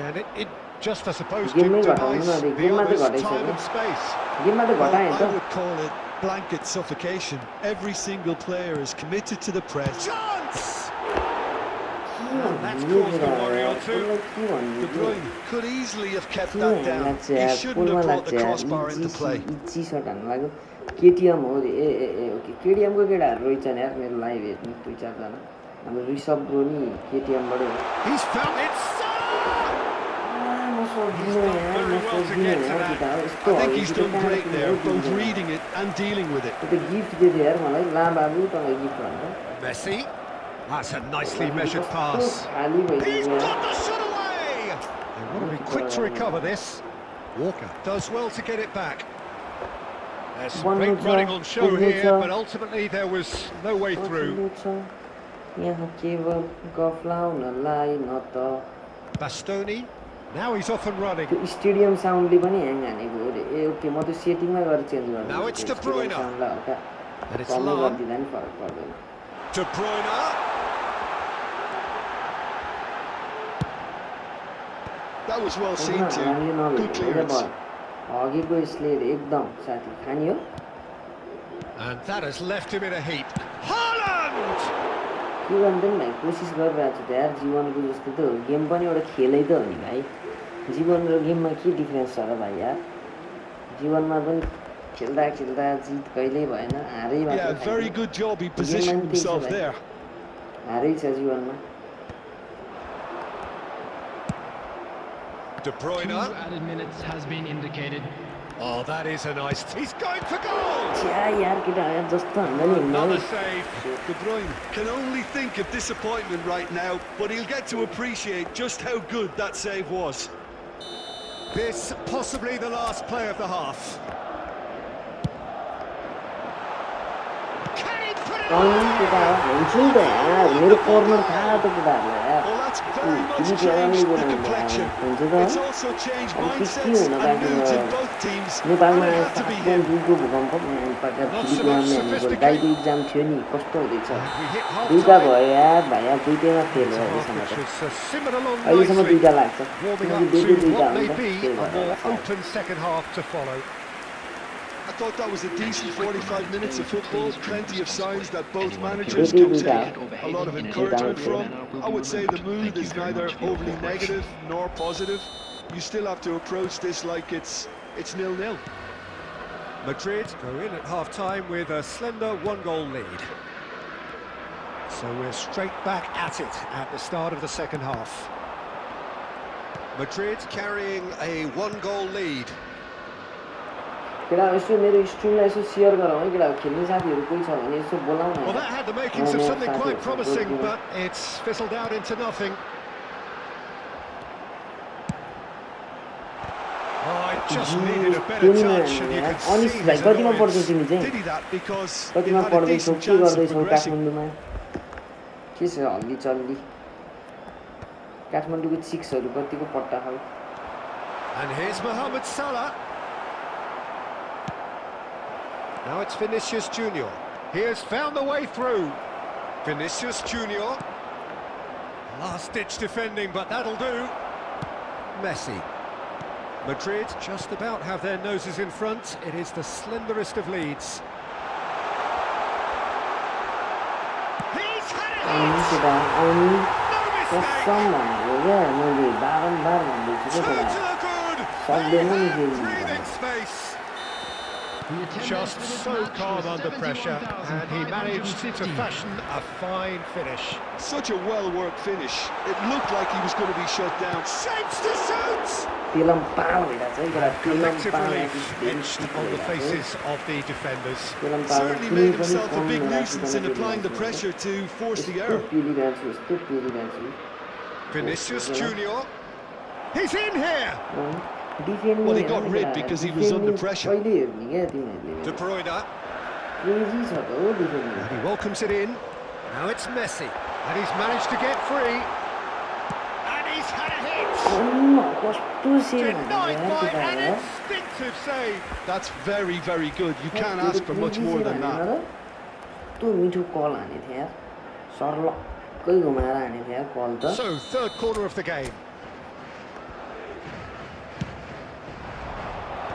And it just, I suppose, Game में denies घटाउनु न, the game में तो others घटाइ time छैन। and space. गेममा त Well, घटाएँ I त would call it blanket suffocation. Every single player is committed to the press. Chance! That's caused a worry or two. De Bruyne could easily have kept that down. He shouldn't have brought the crossbar into play. Easy सर्ट हान्नु लाग्यो KTM हो अरे ए ए ए okay केटिएमको केटाहरू रहेछन् यार मेरो live हेर्ने दुई चारजना हाम्रो ऋषभ ब्रो नि केटिएमबाटै हो He's found it. म सक्दिनँ यार म सक्दिनँ यार केटा हो यस्तो I think he's done great there, both reading it and dealing with it. त्यो गिफ्ट दिएको थियो यार मलाई ला बाबु तँलाई गिफ्ट भन्छ Messi. That's a nicely measured pass. खाली He's भइदियो got the shot away. They want to be quick to recover this. Walker does well to get it back. There's some great running on show here, but ultimately there was no way through. यहाँ केवल गफ लाउनलाई न त Bastoni. Now he's off and running. त्यो stadium साउन्डले पनि hang हानेको हो रे ए ओके म त्यो सेटिङमा गएर चेन्ज गर्छु Now it's De Bruyne. साउन्डलाई हल्का And it's कमै Lam. गरिदिँदा नि फरक पर्दैन De Bruyne. That was well seen too. Good clearance. हगेको यसले एकदम साथी खानी हो And that has left him in a heap. Haaland! के गर्नु त नि भाइ कोसिस गरिरहेको छु त यार जीवनको जस्तो त हो गेम पनि एउटा खेलै त हो नि भाइ जीवन र गेममा के डिफ्रेन्स छ र भाइ यार जीवनमा पनि खेल्दा खेल्दा जित कहिल्यै भएन हारै Yeah, भएको very good job. He positioned himself there. हारै छ जीवनमा De Bruyne. 2 added minutes has been indicated. Oh, that is a nice... He's going for goal! छ्या यार केटा यार जस्तो हान्दा नि हिँड्नु Another है। save. De Bruyne can only think of disappointment right now, but he'll get to appreciate just how good that save was. This possibly the last play of the half. Can he put it अनि away? केटा हुन्छु नि त यार मेरो corner थाहा त केटाहरूलाई यार Well, that's very much तिमी changed केटाले the बोलाउनु complexion. हुन्छ It's त also changed अब के mindsets हुन and बाँकी moods in रह्यो both teams. नेपालमा And it had to be him. दुईको भूकम्प पटक फिलिपिनमा हानेको गाईको इक्जाम थियो नि कस्तो हुँदैछ We hit दुईटा half-time. भयो यार भाइ यार दुईटैमा फेल भयो अहिलेसम्म Which त has simmered along अहिलेसम्म nicely. दुईटा लाग्छ Warming किनकि up दुईटै to दुईटा what may हुन्छ be त्यही a भएर more होला। open second half to follow. I thought that was a decent 45 minutes of football. Plenty of signs that both managers Duty, can duty. take a lot of encouragement from. I would say the mood is neither overly negative nor positive. You still have to approach this like it's It's 0-0. Madrid go in at half-time with a slender one-goal lead. So we're straight back at it at the start of the second half. Madrid carrying a one-goal lead. केटा यसो मेरो स्ट्रिमलाई यसो share गरौ है केटा खेल्ने साथीहरु कोही छ भने यसो बोलाउ न Well, that had the makings of something quite promising, but it's fizzled out into nothing. Oh, it just needed a better touch, and you can see his annoyance. Did he that because he कतिमा had a पढ्दै छौ decent के chance of गर्दै छौ progressing? काठमाडौँमा के छ हल्ली चल्ली काठमाडौँको चिक्सहरु कतिको पट्टा खाउ And here's Mohamed Salah. Now it's Vinicius Junior. He has found the way through. Vinicius Junior. Last-ditch defending, but that'll do. Messi. Madrid just about have their noses in front. It is the slenderest of leads. He's had it! केटा आउनु No mistake! कसम भनेको क्या मैले बारम्बार भन्दैछु Two के to केटा the good. सक्दैन नि फेरि Breathing space. Just so calm under pressure, and he managed to fashion a fine finish. Such a well-worked finish. It looked like he was going to be shut down. Shapes to shoot! Telam पाल भइरहेछ है केटा Telam Collective पाल relief etched on the faces of the defenders. Telam पाल Certainly made himself a big nuisance in applying the pressure to force the error. यस्तो पेलिरहेछु Vinicius Junior. He's in here! Well, he got rid because he was under pressure. कहिले हेर्ने क्या तिमीहरूले De Bruyne. Crazy छ त हो defending And he welcomes it in. Now it's Messi. And he's managed to get free. And he's had a hit! कस्तो save Denied by an instinctive save. That's very, very good. You can't ask for much more than that. त्यो मिठो call हाने थियो यार सर्लक्कै घुमाएर हाने थियो यार कल त So, third corner of the game.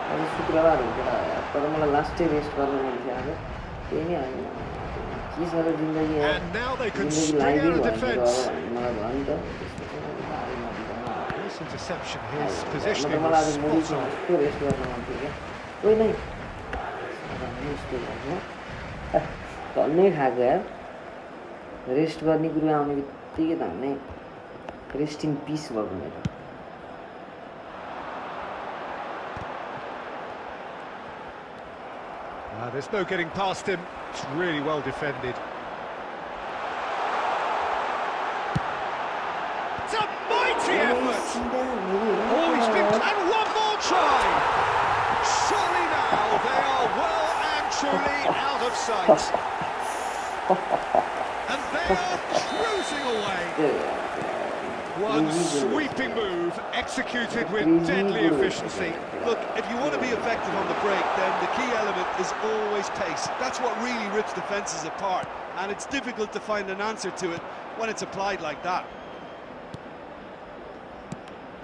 आज शुक्रबार हो केटा यार तर मलाई लास्टै रेस्ट गर्न मन थियो आज त्यही नै होइन के छ र जिन्दगी यार And now they can जिन्दगी string लाइभै out a भयो defence. मलाई भयो नि त त्यसपछि मलाई गाह्रो नदिँदैन This interception, his मतलब positioning मलाई आज was मुडी spot on. कस्तो रेस्ट गर्न मन थियो क्या कोही नै यस्तो भएको धन्नै खाएको यार रेस्ट गर्ने कुरो आउने बित्तिकै धन्नै रेस्ट इन पिस भएको मेरो There's no getting past him. It's really well defended. It's a mighty effort! Oh, he's been... And one more try! Surely now they are well and truly out of sight. And they are cruising away. One sweeping move executed with deadly efficiency. Look, if you want to be effective on the break, then the key element is always pace. That's what really rips defences apart, and it's difficult to find an answer to it when it's applied like that.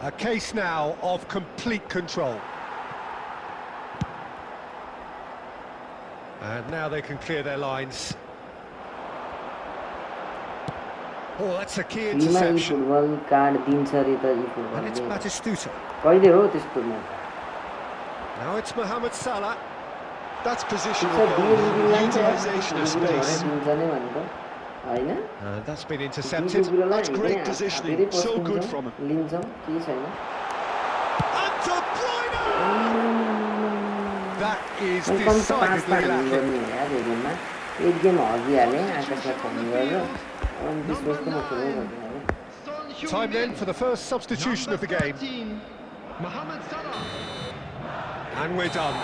A case now of complete control. And now they can clear their lines. Oh, that's a key interception. Football card दिन्छ रे त यो And it's football Batistuta. कहिले हो त्यस्तो म Now it's Mohamed Salah. That's positional goal, utilisation of space. दिन्छ नै भनेको हैन That's been intercepted. That's great positioning, so good from him. लिन्छौँ के छैन And De Bruyne! That is कम त 5 decidedly lacking. गर्ने यार हेर्नुमा एक गेम हगिहालेँ आकाशमा फोन गरेर अनि त्यसपछि म खेल्नै सक्दिनँ Time then for the first substitution of the game. Mohamed Salah. And we're done.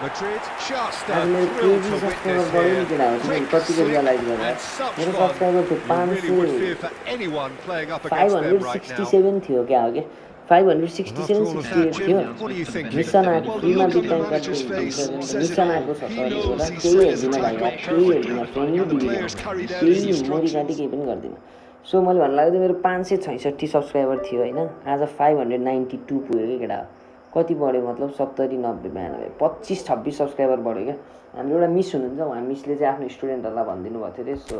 Madrid just a आज मेरो thrill KG to subscriber witness बढ्यो नि here. केटा हो Quick, कतिको slick, रियलाइज गरेर and such मेरो fun. सब्सक्राइबर थियो You really would fear 500 for anyone playing up against them right now. 567 थियो क्या हो क्या 567 After all of that, 68 थियो Jim, what are you thinking? Mission आएको Well, the फ्रीमा look on big the time manager's face says it mission all. आएको छ He sorry knows होला he's केही set his हेर्दिनँ attack भाइ up केही perfectly, हेर्दिनँ फ्रेन्डली and the दिदिनँ players carried out his केही instructions. मोरीकाटी केही पनि गर्दिनँ सो मैले भन्नु लाग्यो मेरो 566 सब्सक्राइबर थियो होइन आज 592 पुग्यो क्या केटा कति बढ्यो मतलब 70 90 92 25 26 सब्सक्राइबर बढ्यो क्या हाम्रो एउटा मिस हुनुहुन्छ उहाँ मिसले चाहिँ आफ्नो स्टुडेन्टहरूलाई भनिदिनु भएको थियो अरे सो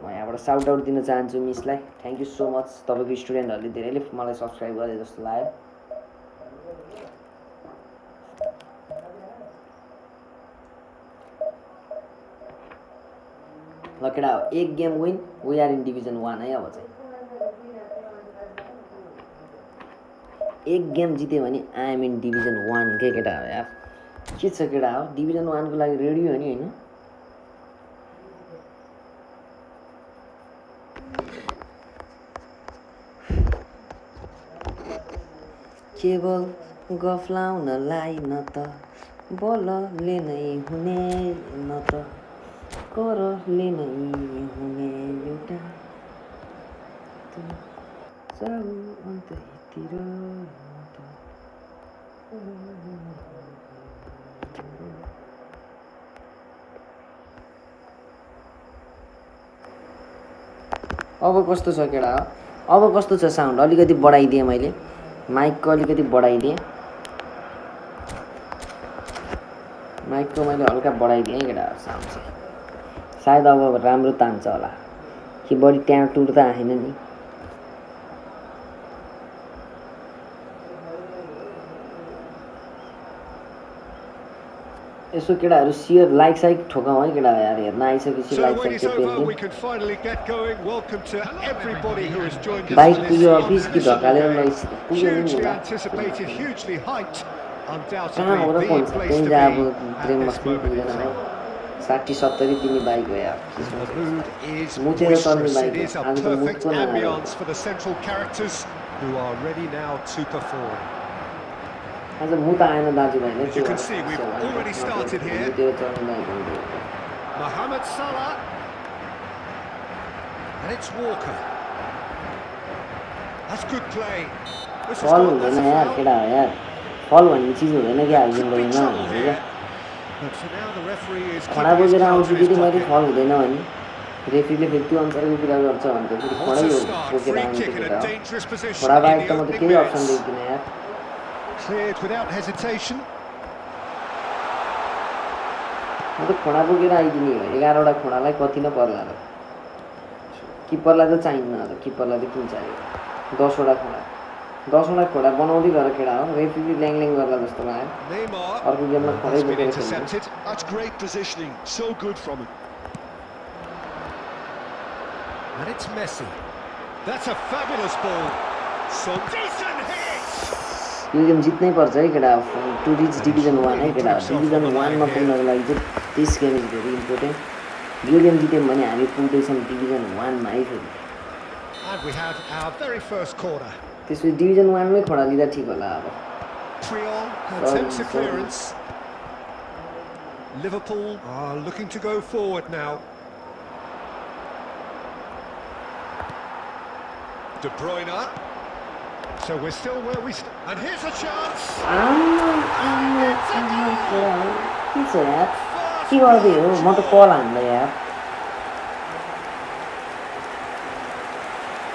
म यहाँबाट साउट आउट दिन चाहन्छु मिसलाई थ्याङ्क यू सो मच तपाईँको स्टुडेन्टहरूले धेरैले मलाई सब्सक्राइब गरे जस्तो लाग्यो ल केटा हो एक game win we are in division 1 है अब चाहिँ एक गेम जित्यो भने आई एम इन डिभिजन 1 के केटा हो यार के छ केटा हो डिभिजन 1 को लागि रेडी हो नि हैन केवल गफलाउनलाई न त बलले नै हुने न त करले नै हुने एउटा जाऊ अन्तैतिर अब कस्तो छ केटा अब कस्तो छ साउन्ड अलिकति बढाइदिएँ मैले माइकको अलिकति बढाइदिएँ माइकको मैले हल्का बढाइदिएँ केटा साउन्ड चाहिँ सायद अब राम्रो तान्छ होला कि बढी ट्याँ टुर त आएन नि यसो केटाहरू सेयर लाइक साइक ठोकाउँ है केटा यार हेर्न आइसकेपछि लाइक साइक बाइक पुग्यो अफिस कि धकालेर पुग्यो नि होला कहाँ हो र फोन छ त्यहीँ जा अब प्रेम बस्नु पुग्दैन भाइ 60-70 दिने बाइक हो यार मुतेर चल्ने बाइक हो आज त मुटको नआयो आज मुत आएन दाजुभाइले त्यो मुतेर चल्ने बाइक हो Mohamed Salah and it's Walker. That's good play. फल हुँदैन यार केटा हो यार फल भन्ने चिज हुँदैन क्या हाल जिन्दगीमा क्या खडा बोकेर आउँछु कि मैले फल हुँदैन भने रेफ्रीले फेरि त्यो अनुसारको कुरा गर्छ भने त फेरि खडै बोकेर आउँछु केटा खडा बाहेक त म त केही अप्सन देख्दिनँ यार Cleared without hesitation. म त खडा बोकेर आइदिने हो 11वटा खडालाई कति न पर्ला र किपरलाई त चाहिन्न र किपरलाई त किन चाहियो 10वटा खडा बनाउँदै गर केटा हो रेफ्रीले ल्याङ गर्ला जस्तो लाग्यो अर्को गेममा खडै बोकेर intercepted. That's great positioning. So good from him. And it's Messi. That's a fabulous ball. Some decent hit. यो गेम जित्नै पर्छ है केटा टु रिच डिभिजन 1 है केटा डिभिजन 1 मा पुग्नको लागि चाहिँ this game is very important यो गेम जित्यौँ भने हामी पुग्दैछौँ डिभिजन 1 मा है फेरि And we have our very first corner. त्यसपछि डिभिजन 1 मै खडा लिँदा ठिक होला अब Triol attempts a clearance. Liverpool are looking to go forward now. De Bruyne. So we're still where we and here's a chance. के छ यार के गर्दै हो म त कल हान्दै यार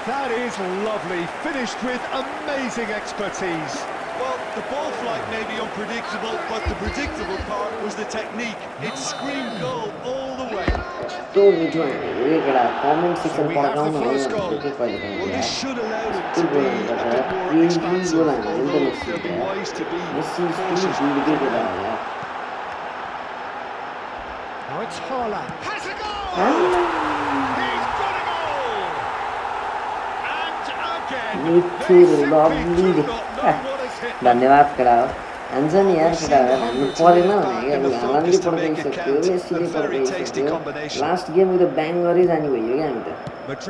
That is lovely, finished with amazing expertise. Well, the ball flight may be unpredictable, but the predictable part was the technique. It screamed goal all the way. यस्तो मिठो यो केटा कमेन्ट सेक्सन पढाउनु हो के कहिले पनि Well, this should allow them त्यो to be गोल a हान्दा bit more expansive. गोल हान्दा नि त They'll be wise to be Messi के केटा हो यार Now it's Haaland. Has a goal! He's got a goal! And again, मिठो they simply lovely do not know what has hit them. धन्यवाद केटा हो हान्छ नि यार केटा हो हान्नु परेन भने हालान्डले पड्काइसक्यो मेस्सीले पड्काइसक्यो लास्ट गेम त ब्याङ गरे जाने भयो क्या हामी त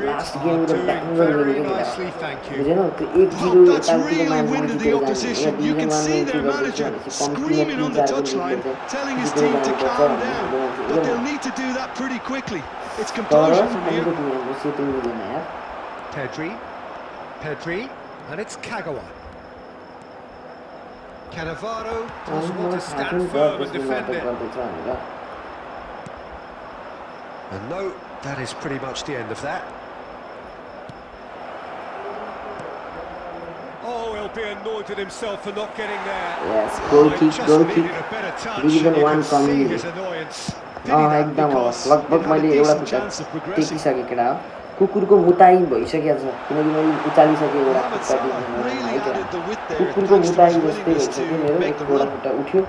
लास्ट गेम त ब्याङ गरेर Very nicely, thank you. बुझेन त्यो 1-0 यताउतिको मान्छे जितेर जाने डिभिजन 1 मा के गर्दैछ screaming on the touchline, telling his team to calm down. But they'll need to do that pretty quickly. It's composure from here. Setting मिलेन यार Pedri, and it's Kagawa. Cannavaro does want to stand firm and defend it. And no, that is pretty much the end of that. Oh, he'll be annoyed at himself for not getting there. Yes, goal He kick, just goal needed kick. a better touch. Division You 1 can see coming. his annoyance. Did he that एकदम हो because लगभग had मैले a एउटा decent खुट्टा chance of progressing. टेकिसकेँ केटा हो कुकुरको मुताई भइसकेको छ किनकि मैले उचालिसकेँ एउटा Mohamed खुट्टा Salah टिप्नु really है केटा added the width there. कुकुरको Thanks to मुताई his जस्तै willingness भइसक्यो to मेरो make the एउटा run. खुट्टा उठ्यो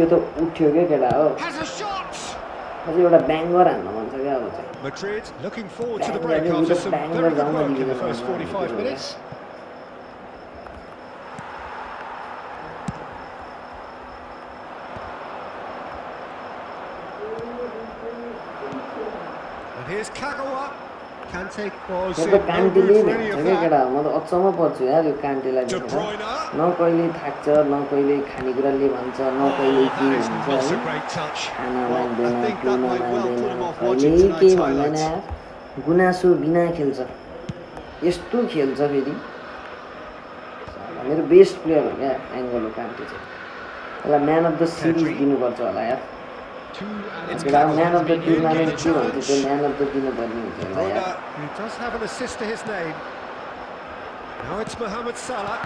त उठ्यो के केटा हो has a shot. अझै एउटा ब्याङ्गर हान्न मन छ क्या अब चाहिँ Madrid looking forward to the Banger, break after some banger very good down the work in the division first one, 45 yeah. minutes. And here's Kagawa. Kante was त्यो in त no कान्टीले mood for any भ्याउँछ of क्या that. केटा म त अचम्म पर्छु यार यो कान्टीलाई De देखेर Bruyne. न कहिले थाक्छ न कहिले खानेकुराले भन्छ न कहिले Oh, के that is भन्छ not a है great touch. Khan Well, माग्दैन I think पिउन that might well put him माग्दैन off watching कहिल्यै केही tonight's भन्दैन highlights. यार गुनासो बिना खेल्छ यस्तो खेल्छ फेरि मेरो बेस्ट प्लेयर हो क्या एङ्गोलो कान्टी चाहिँ यसलाई म्यान अफ द सिरिज दिनुपर्छ होला यार केटा म्यान अफ द टुर्नामेन्ट के भन्छ त्यो म्यान अफ द दिनुपर्ने हुन्छ होला Bruyne, यार who does have an assist to his name. Now it's Mohamed Salah.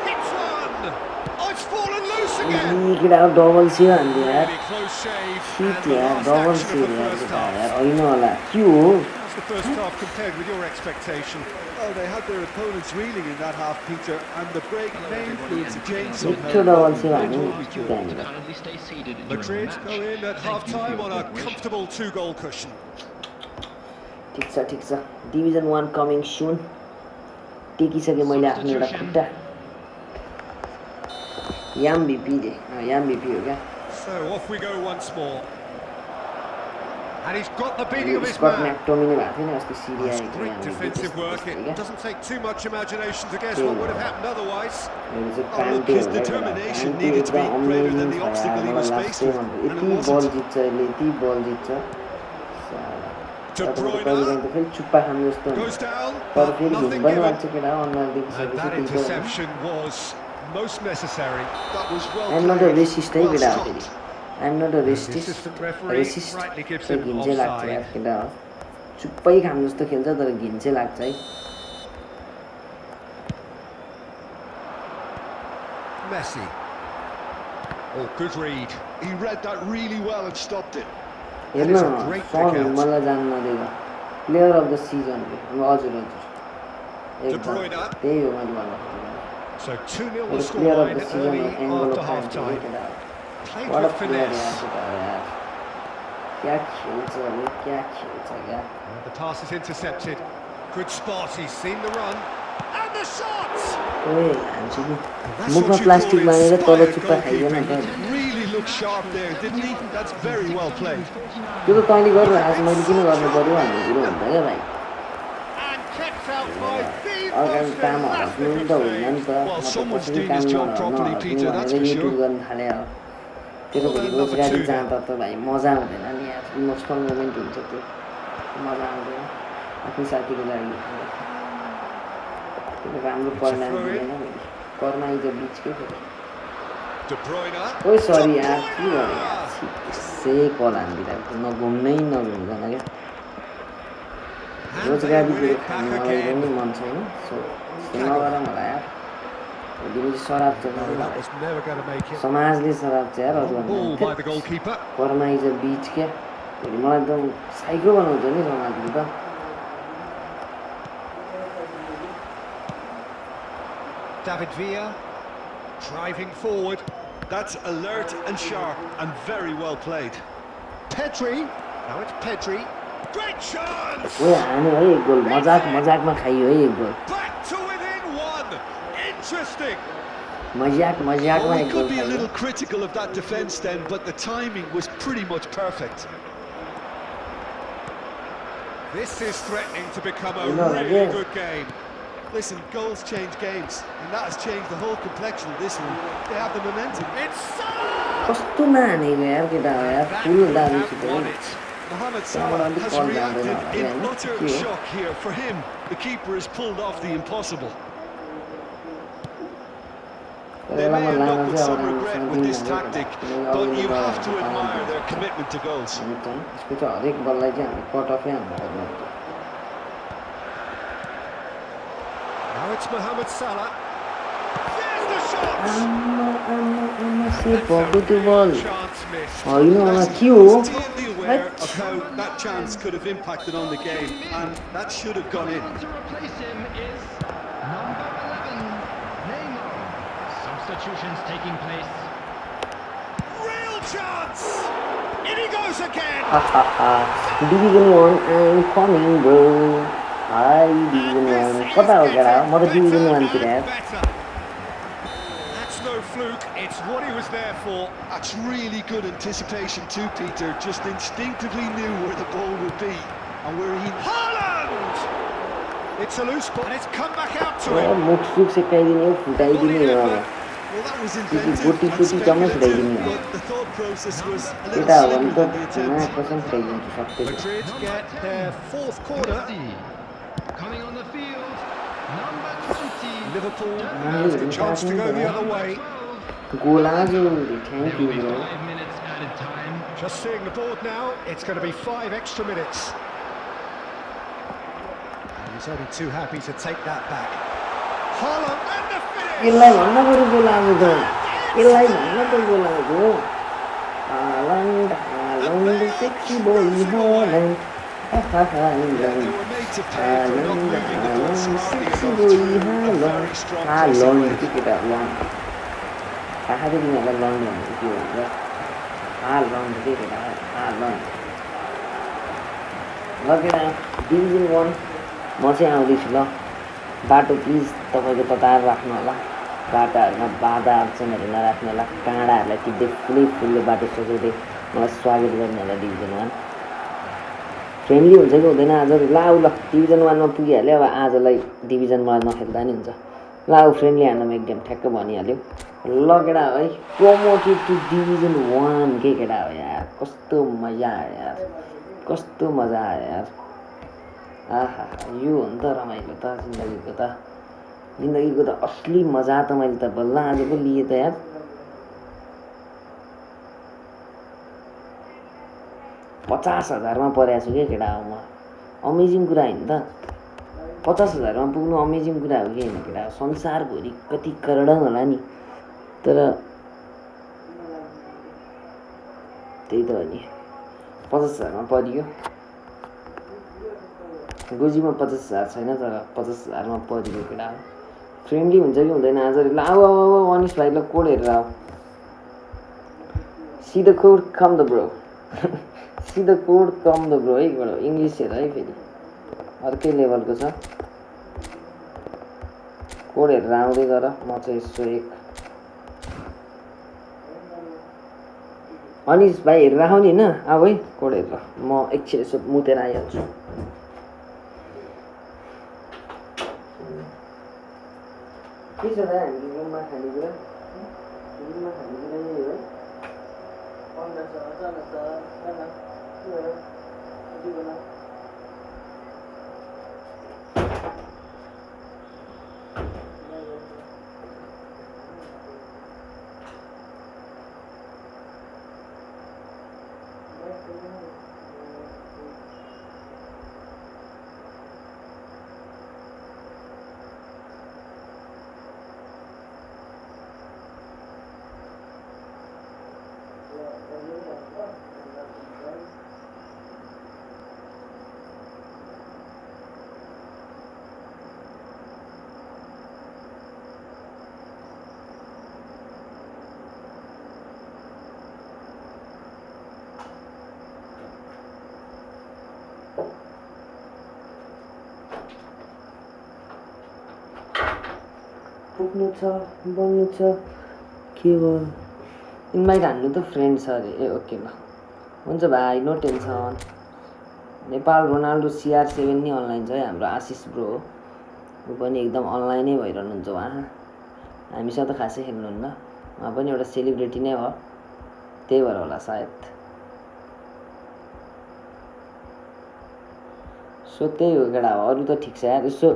Hits one! Oh, it's fallen loose again! केटा डबल सेभ हान्थ्यो यार Really close shave. सिट And the यार last double action save of the यार first केटा half. यार होइन होला के हो How's the first half compared with your expectation? Well, they had their opponents reeling in that half, Peter, and the break may influence a change somehow. मिठो double save हान्यो त्यहाँनिर Madrid go in at half-time on a comfortable two-goal cushion. ठिक छ division 1 coming सुन टेकिसकेँ मैले आफ्नो एउटा खुट्टा याम VP हो क्या So off we go once more. And he's got the beating of his Scot man. McTominay भएको थियो नि अस्ति That's Syria great defensive work. It doesn't take too much imagination to guess what would have happened otherwise. His determination needed to be greater than the obstacle he was faced with, and it यति wasn't. बल जित्छ यसले यति बल जित्छ De Bruyne त फेरि चुप्पा खानु जस्तो हुन्छ goes down, तर but फेरि घुम nothing पनि given. लाग्छ केटा अनुहार And that देखिसकेपछि interception was most necessary. That was well I'm not a played, racist है well केटा हो फेरि stopped. I'm not a The racist assistant referee racist rightly gives him घिन चाहिँ लाग्छ यार offside. केटा हो चुप्पै खानु जस्तो खेल्छ तर घिन चाहिँ लाग्छ है Messi. Oh, good read. He read that really well and stopped it. हेर्न is a great sir pickout. मलाई जान्न नदिएको प्लेयर अफ द सिजन हजुर De एकदम Bruyne. त्यही हो मैले भन्नु खोजेको So 2-0 the player of scoreline the season early हो एङ्गोलो after कान्टी half-time. केटा Played what a with player यार finesse. केटा हो यार क्या खेल्छ अरे क्या खेल्छ क्या And the pass is intercepted. Good spot, he's seen the run. And the shot! ओए हान्छु कि मुखमा प्लास्टिक बाँधेर तल चुप्पा खाइदिएन त Really looked sharp there, didn't he? That's very well played. त्यो त तैँले गरेर आज मैले किन गर्नु पर्यो भन्ने कुरो हुन्छ क्या भाइ And kept out by the अर्काको most काम हराउनु नि त होइन नि त Well, म त someone's कसैको doing काम his job properly, नहराउनु Peter, that's भनेर for युट्युब sure. गर्न थाले अब तेरो Well, भोलि number रोजगारी two जाँदा त भाइ मजा हुँदैन नि यार इमोसनल मोमेन्ट हुन्छ त्यो मजा आउँदैन आफ्नो साथीको लागि त्यो राम्रो परिणाम दिँदैन मैले कर्मा इज बिचकै फेरि De Bruyne. ओइ सरी यार के गरेँ यार त्यसै कल हानिदिरहेको नघुम्नै नघुम्दैन क्या And they रोजगारीतिर win it खानु back मलाई पनि again. मन छैन सो त्यस्तो नगर मलाई यार भोलिपछि शराब चाहिँ No, that नगर was never going to make it. समाजले शराब चाहिँ यार Long ball by the अरू goalkeeper. कर्मा इज बिच क्या भोलि मलाई एकदम साइको बनाउँछ नि समाजले त David Villa driving forward. That's alert and sharp and very well played. Pedri. Now it's Pedri. Great chance! ओए हान्यो है एक गोल मजाकमा खाइयो है एक goal Back to within one. Interesting. मजाकमा Oh, we एक could गोल be a खाइयो little critical of that defence then, but the timing was pretty much perfect. This is threatening to become a You know, really yeah. good game. Listen, goals change games, and that has changed the whole complexion of this one. They have the momentum. It's Salah! कस्तो नहानेको यार केटा हो यार That full could दाबी have छिटो won है it. Mohamed Yeah, Salah well, has ball down there reacted now, in yeah, utter yeah. shock here. For him, the keeper has pulled off the impossible. तर They यसलाई may म end लान up with चाहिँ some अब regret राम्रोसँग with this दिन्न tactic, है but केटा। you have to किनभने admire अब their commitment to goals. हामी चाहिँ यसको चाहिँ हरेक बललाई चाहिँ हामीले कट अफै हान्नु पर्ने Now it's Mohamed Salah. There's the shot! आमा सेभ भएको त्यो बल Chance missed. होइन होला के हो He's totally aware of how that chance could have impacted on the game, and that should have gone in. To replace him is number 11, Neymar. Substitutions taking place. Real chance! In he goes again. Division 1 I'm coming bro. Hi Division 1 कता हो केटा म त Division 1 तिर यार Better. That's no fluke. It's what he was there for. That's really good anticipation too, Peter. Just instinctively knew where the ball would be and where he... Haaland! It's a loose ball and it's come back out to oh him. मुख सुख सेकाइदिने फुटाइदिने हो अब Well, that was गोटी inventive गोटी and टम्म speculative, फुटाइदिने हो but the thought process was a little केटा हो slicker भने than the त ना attempt. कसम फुटाइदिन्छु सक्दै Madrid get their fourth corner. Coming on the field, number 20. Liverpool Manly have the chance to go the other way. Golazo thank There you will be bro 5 minutes added time. Just seeing the board now, it's going to be 5 extra minutes. And he's only too happy to take that back. Haaland and the finish! यसलाई भन्न पऱ्यो गोलाजो त यसलाई भन्न त golazo Haaland Haaland sexy boy Haaland They were made to pay for not moving the ball slightly sexy above boy two. A हालन्ड very strong pressing हालन्ड rate. के केटा लन्ड थाहा थियो तिमीहरूलाई लन्ड भनेको के भन्छ हालन्ड के केटा हालन्ड ल केटा डिभिजन 1 म चाहिँ आउँदैछु ल बाटो प्लिज तपाईँको तताएर राख्नु होला बाटाहरूमा बाधा अडचनहरू नराख्नु होला काँडाहरूलाई टिप्दै फुलले बाटो सजाउँदै मलाई स्वागत गर्नु होला डिभिजन 1 फ्रेन्डली हुन्छ कि हुँदैन आज ल आऊ ल डिभिजन 1 मा पुगिहाल्यो अब आजलाई डिभिजन मलाई नखेल्दा नि हुन्छ ल आऊ फ्रेन्डली हान्दामा एकदम ठ्याक्क भनिहाल्यो ल केटा है प्रमोटेड टु डिभिजन 1 के केटा हो यार कस्तो मजा आयो यार कस्तो मजा आयो यार आहा यो हो नि त रमाइलो त जिन्दगीको त असली मजा त मैले त बल्ल आज पो लिएँ त यार $50,000 मा परेको छु क्या केटा हो म अमेजिङ कुरा होइन त 50,000 मा पुग्नु अमेजिङ कुरा हो कि होइन केटा संसारभरि कति करोड होला नि तर त्यही त हो नि 50,000 मा परियो गोजीमा 50,000 छैन तर 50,000 मा परियो केटा फ्रेन्डली हुन्छ कि हुँदैन आज ल आऊ अनिस भाइ ल कोड हेरेर आऊ see the code come the bro see the code come the bro है एकबाट इङ्ग्लिस हेर है फेरि अर्कै लेभलको छ कोड हेरेर आउँदै गर म चाहिँ यसो एक अनिस भाइ हेरेर आउने होइन आऊ है कोड हेरेर म एकछिन यसो मुतेर आइहाल्छु के छ त हामी रुममा खानेकुरा यही हो है 1500 चल पुग्नु छ बन्नु छ के भयो इन्भाइट हान्नु त फ्रेन्ड छ अरे ए ओके ल हुन्छ भाइ no tension Nepal Ronaldo CR7 नि अनलाइन छ है हाम्रो आशिष ब्रो हो ऊ पनि एकदम अनलाइनै भइरहनुहुन्छ उहाँ हामीसँग त खासै खेल्नुहुन्न उहाँ पनि एउटा सेलिब्रिटी नै हो त्यही भएर होला सायद सो त्यही हो केटा हो अरू त ठिक छ यार यसो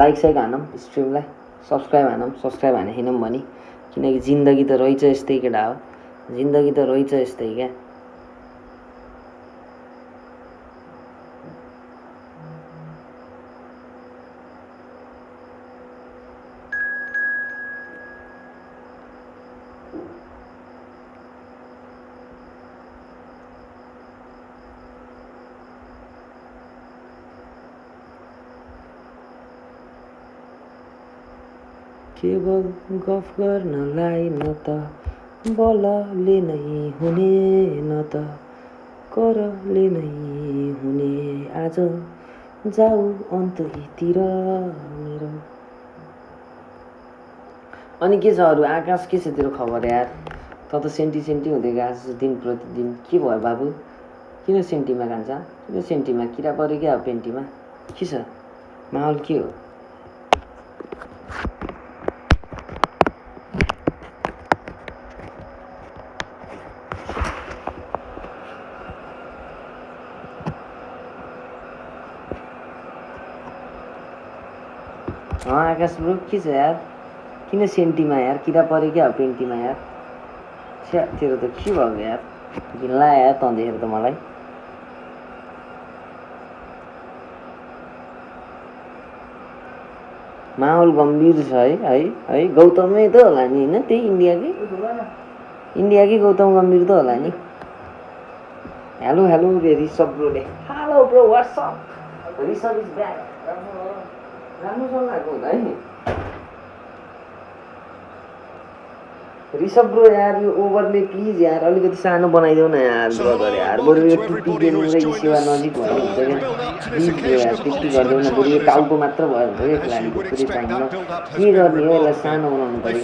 लाइक साइक हानौँ स्ट्रिमलाई सब्सक्राइब हानौँ सब्सक्राइब हाने छैनौँ भने किनकि जिन्दगी त रहेछ यस्तै केटा हो जिन्दगी त रहेछ यस्तै क्या केवल गफ गर्नलाई न त बलले नै हुने न त करले नै हुने आज जाऊ अन्ततिर मेरो अनि के छ अरू आकाश के छ तेरो खबर यार त त सेन्टी सेन्टी हुँदै गएको छ दिन प्रतिदिन के भयो बाबु किन सेन्टीमा खान्छ किन सेन्टीमा किरा पऱ्यो क्या पेन्टीमा के छ माहौल के हो आकाश ब्रो के छ यार किन सेन्टीमा यार किरा पऱ्यो क्या पेन्टीमा यार छ्या तेरो त के भयो यार घिन्ला यार तँ देखेर त मलाई माहौल गम्भीर छ है गौतमै त होला नि होइन त्यही इन्डियाकै गौतम गम्भीर त होला नि हेलो हेलो रे ऋषभ ब्रोले hello bro what's up Rishabh is back राम्रो चलाएको हुँदा है नि ऋषभ ब्रो यार यो ओभरले प्लिज यार अलिकति सानो बनाइदेऊ न यार ब्रदर यार बरु यो टिप्टी गेम र सेवा नजिक भयो हुन्छ क्या प्लिज ब्रो यार टिप्टी गरिदेऊ न बरु यो टाउको मात्र भयो हुन्छ क्या खेलाडीको पुरै टाइममा के गर्ने हो यसलाई सानो बनाउनु पऱ्यो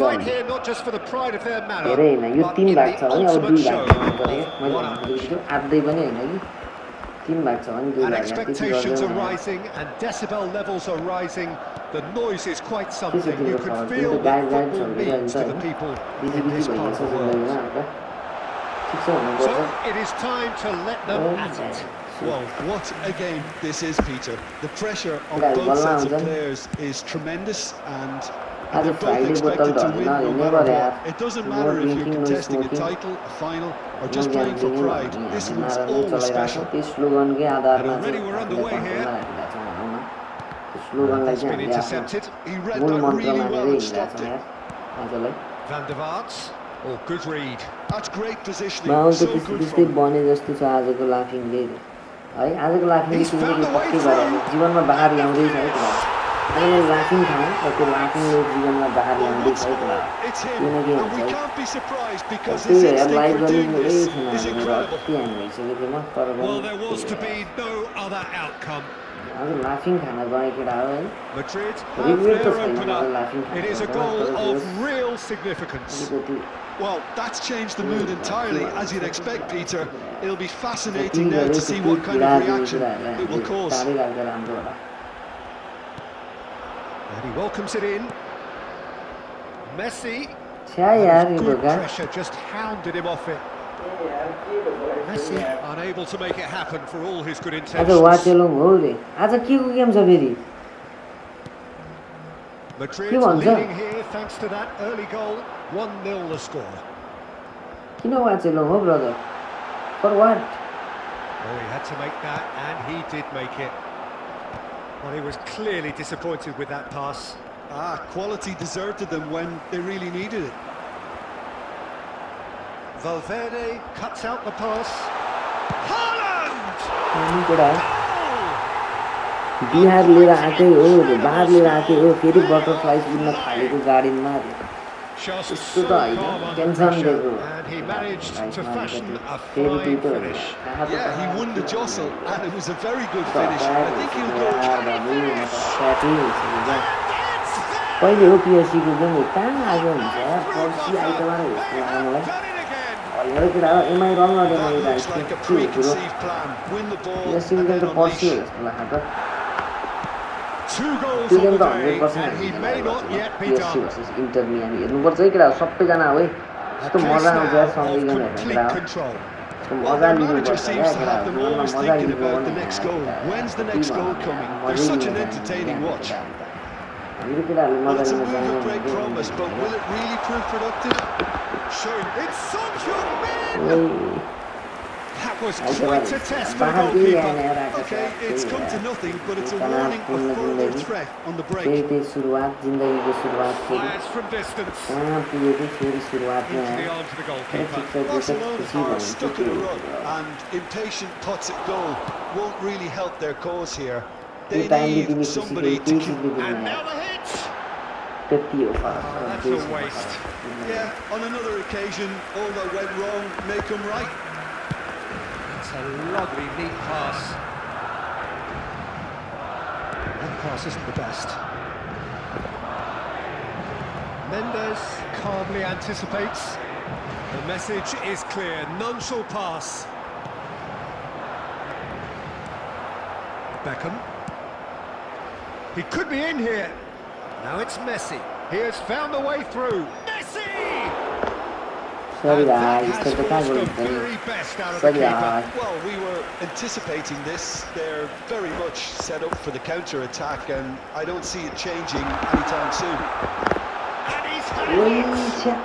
धेरै होइन यो 3 भाग छ भने अब 2 भाग बनाउनु पऱ्यो मैले भनेको आधै पनि होइन कि 3 भाग छ भने 2 And भाग expectations are rising and decibel levels are rising. The noise is quite something. You can feel what football means to the people in this part of the world. So it is time to let them at it. Well, what a game this is, Peter. The pressure on both sets of players is tremendous, and they're both expected to win no matter what. It doesn't matter if you're contesting a title, a final, or just playing for pride. This one's always special. And already we're underway here. It's been intercepted. He read that really well and stopped it. Van der Vaart. Oh, good read. That's great positioning. So good from बने जस्तो छ आजको लाफिङले है आजको लाफिङले तिमीले पक्कै गरेको जीवनमा बाहिर ल्याउँदै छ है कुरा आज मैले लाफिङ खाएँ र त्यो लाफिङले जीवनमा बाहिर ल्याउँदै छ है कुरा किनकि हुन्छ लाइभ गर्नु छैन मेरो अति हानि भइसक्यो थिएन तर आज लाफिङ खान गए केटा हो है रिग्रेट त छैन मलाई लाफिङ खान Well, that's changed the mood entirely, as you'd expect, Peter. It'll be fascinating now to see what kind of reaction it will cause. And he welcomes it in. Messi. Good pressure, just hounded him off it. Messi unable to make it happen for all his good intentions. Madrid leading here thanks to that early goal. 1-0 the score. You know what's long, brother? For what? Oh, he had to make that, and he did make it. Well, he was clearly disappointed with that pass. Quality deserted them when they really needed it. Valverde cuts out the pass. Haaland! Bihar लिएर आएकै हो बाहिर लिएर आएकै हो फेरि butterflies उड्न थालेको गाडीमा यस्तो त होइन टेन्सन दिएको फेरि त्यो त he won the jostle and it was a very good finish. I think he'll go पहिले हो पिएससीको गेम कहाँ आएको हुन्छ पर्सि आइतबार जस्तो लाग्यो मलाई होइन केटा एमआई रन गरेर आइरहेको पिएससीको गेम त पर्सि हो जस्तो लाग्छ त्यो गेम त 100% इन्टर मियामी हेर्नुपर्छ है केटा सबैजना हो है यस्तो मजा आउँछ यार सँगै गेम हेर्ने केटा हो यस्तो मजा लिनुपर्छ क्या केटा मजा हाम्रो केटाहरूले मजा लिन That was quite a test for the goalkeeper. Okay, it's come to nothing, but it's a warning of further threat on the break. Fires from distance. Into the arms of the goalkeeper. Barcelona are stuck in a rut, and impatient pots at goal won't really help their cause here. They need somebody to keep. And now the hit. त्यति हो फरक Oh, that's दुई a सय waste. Yeah, on another occasion, all that went wrong may come right. It's a lovely, neat pass. That pass isn't the best. Mendes calmly anticipates. The message is clear, none shall pass. Beckham. He could be in here. Now it's Messi. He has found the way through. Messi! Sorry And that भाइ has यस्तो त कहाँ forced the गर्नु very best out of the sorry keeper. भाइ Well, we were anticipating this. They're very much set up for the counter-attack, and I don't see it changing anytime soon. And he's had it! छ्या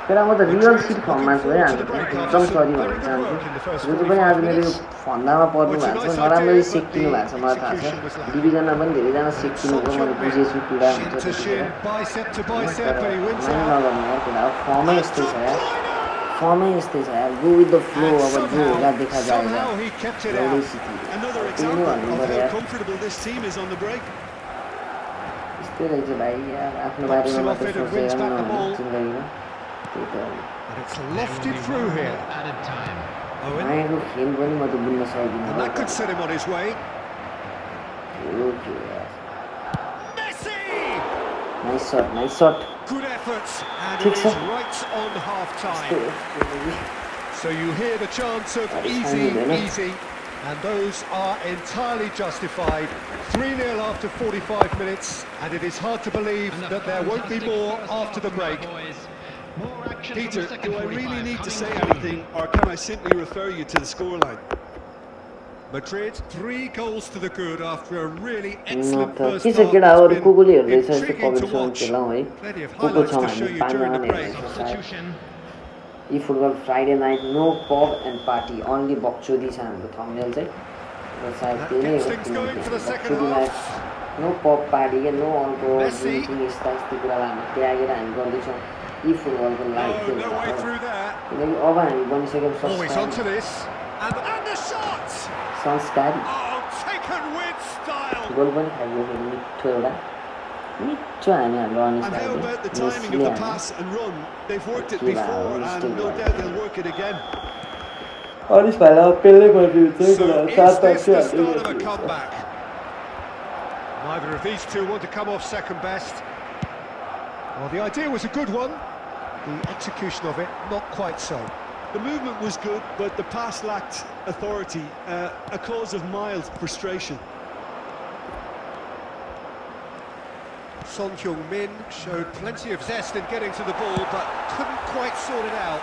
तर म त real seat फर्ममा छु है आज एकदम सरी भन्न चाहन्छु जो पनि आज मेरो यो फन्दामा पर्नु भएको छ नराम्ररी सेकिनु भएको छ मलाई थाहा छ डिभिजनमा पनि धेरैजना सेकिनुको मैले बुझेछु पीडा हुन्छ Shin to shin, bicep to bicep, and he wins mind out. नगर्नु यार कुरा हो फर्मै यस्तै छ यार फर्मै यस्तै छ यार go with the flow And अब जो होला देखा जाएगा somehow he kept it एउटै out. सिटी Another त्यही नै example भन्नु of पर्यो how यार comfortable this team is on the break. यस्तै रहेछ भाइ यार आफ्नो बारेमा मात्रै सोचेर पनि नहुने जिन्दगीमा त्यही त हो And it's lofted through here. Added time. Owen, मायाको खेल पनि म त बुझ्न सक्दिनँ and that could set him on his way. Okay यार Messi! Nice shot Good efforts, and ঠিক it is আছে। right on half-time. So you hear the chants of That is easy, fine, isn't it? easy, and those are entirely justified. 3-0 after 45 minutes, and it is hard to believe And a that there won't be fantastic more first after the half from our break. boys. More action Peter, from the second do I 45 really need to coming say soon. anything, or can I simply refer you to the scoreline? Madrid, 3 goals to the good after a really न excellent त first के half. छ केटाहरू It's को कोले been हेर्दैछ यस्तो intriguing to comment समेन्ट watch. खेलौँ है Plenty of को highlights छौँ to हामी show you पाँचजना during the नै break. हेर्दैछौँ सायद Substitution. ई football Friday night no pub and party only बक्चोदी छ हाम्रो थम्बनेल चाहिँ र सायद That त्यही नै gets हो things going for the second बक्चोदी night half. No pub party क्या नो अल्कोहल Messi. ड्रिङ्किङ यस्ता यस्तो कुरालाई हामी त्यागेर हामी गर्दैछौँ यी फुटबलको लाइफ No, त्यो no way भएर through there. किनकि अब हामी बनिसक्यौँ Oh, he's onto संस्कारी this. And the shot! संस्कारी Oh, taken with style. Goal पनि खाइयो फेरि मिठो एउटा मिठो हामी हाम्रो And how अनिस्टाइलले about the timing of मेसीले the हामी pass and run? They've worked it Kira, before, still and no right. doubt they'll work it again. Anis भाइलाई पेलै गरिदिन्छ So कुरा is चार this the पाँच start of a comeback? Neither of these two want to come off second best. Well, the idea was a good one. The execution of it, not quite so. The movement was good, but the pass lacked authority, a cause of mild frustration. Son Heung-min showed plenty of zest in getting to the ball, but couldn't quite sort it out.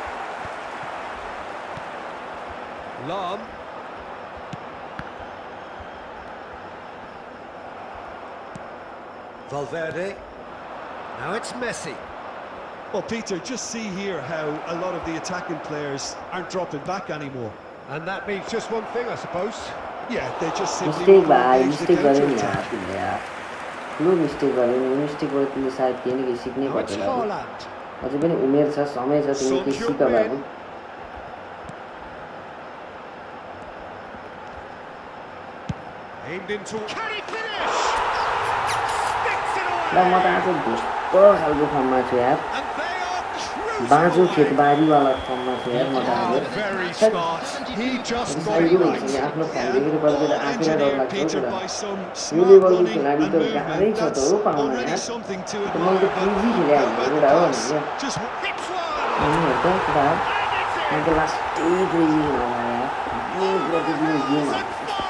Lam. Valverde. Now it's Messi. Well, Peter, just see here how a lot of the attacking players aren't dropping back anymore. And that means just one thing, I suppose. Yeah, they just simply mistake won't भाइ engage the mistake गऱ्यो नि यार counter-attack. तिमीले यार ठुलो mistake गऱ्यो नि मिस्टेकबाट तिमीले सायद केही न केही सिक्नै Now it's पर्छ होला Haaland. अझै पनि उमेर छ समय छ तिमीले केही सिक बाबु Aimed into... Can he finish? Sticks it ल away! म त आज ढुक्क खालको फर्ममा छु यार And they are cruising बाँझो away. खेतबारीवाला फर्ममा छु यार म त Oh, आज very smart. He just got साइडको it भइसक्यो right. आफ्नो फर्मदेखि फर्केर All आफैलाई डर engineered, लाग्छ Peter, कुरा by some यो smart लेभलको running खेलाडी and त गाह्रै movement. छ त That's हो पाउन already यार something to त मैले त admire. क्रिजी But खेले how हाम्रो about the कुरा हो pass? क्या Just Hits one! हेर्नु त कुरा हो And मैले it's in! त लास्टै क्रिजी खेलाउन यार गेम प्रतिदिन गेम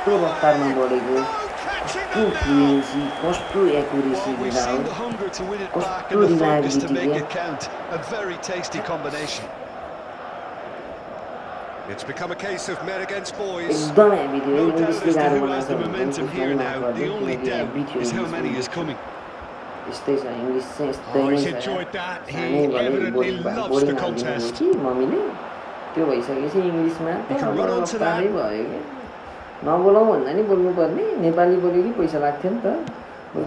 कस्तो रफ्तारमा बढेको कस्तो फ्लुएन्सी कस्तो एकुरेसी Well, we've दिँदा हो seen the hunger to win it back कस्तो and the focus to reliability make क्या it count. A very tasty combination. It's become a case of men against boys. एकदम heavy थियो No इङ्ग्लिसले doubt as to गाह्रो who बनाएको has the छ भने momentum पनि here त्यसलाई now. माफ The गरिदिउँ only किनकि हेभी doubt थियो is how many English is coming. यस्तै छ इङ्ग्लिस चाहिँ यस्तै Oh, नै he's छ enjoyed that. He सानैबाट evidently boring loves boring the हालिदिनु contest. कि मम्मीले त्यो भइसकेपछि इङ्ग्लिसमा He can run onto that. तारै भयो क्या नबोलाउँ भन्दा नि बोल्नुपर्ने नेपाली बोल्यो कि पैसा लाग्थ्यो नि त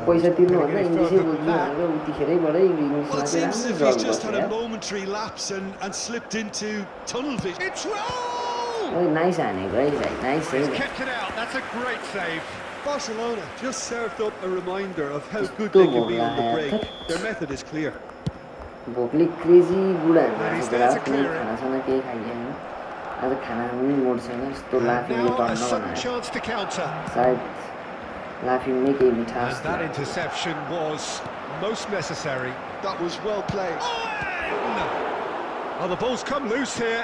पैसा तिर्नुभन्दा इङ्ग्लिसै बोल्छु भनेर उतिखेरैबाटै इङ्ग्लिसमा Well, it चाहिँ seems as राम्रो if जल he's just बस्यो had a यार momentary lapse and slipped into tunnel vision. It's roll! Nice हानेको है भाइ नाइस है He's kept it out. That's a great save. Barcelona just served up a reminder of how good they can be on the break. Their method is clear. भोकले crazy बुढा कुनै खानासाना केही खाइएन आज खाना पनि मोड छैन यस्तो लाफिङले टर्न नबनायो सायद लाफिङमै केही मिठास That interception was most necessary. That was well played. Oh, the ball's come loose here.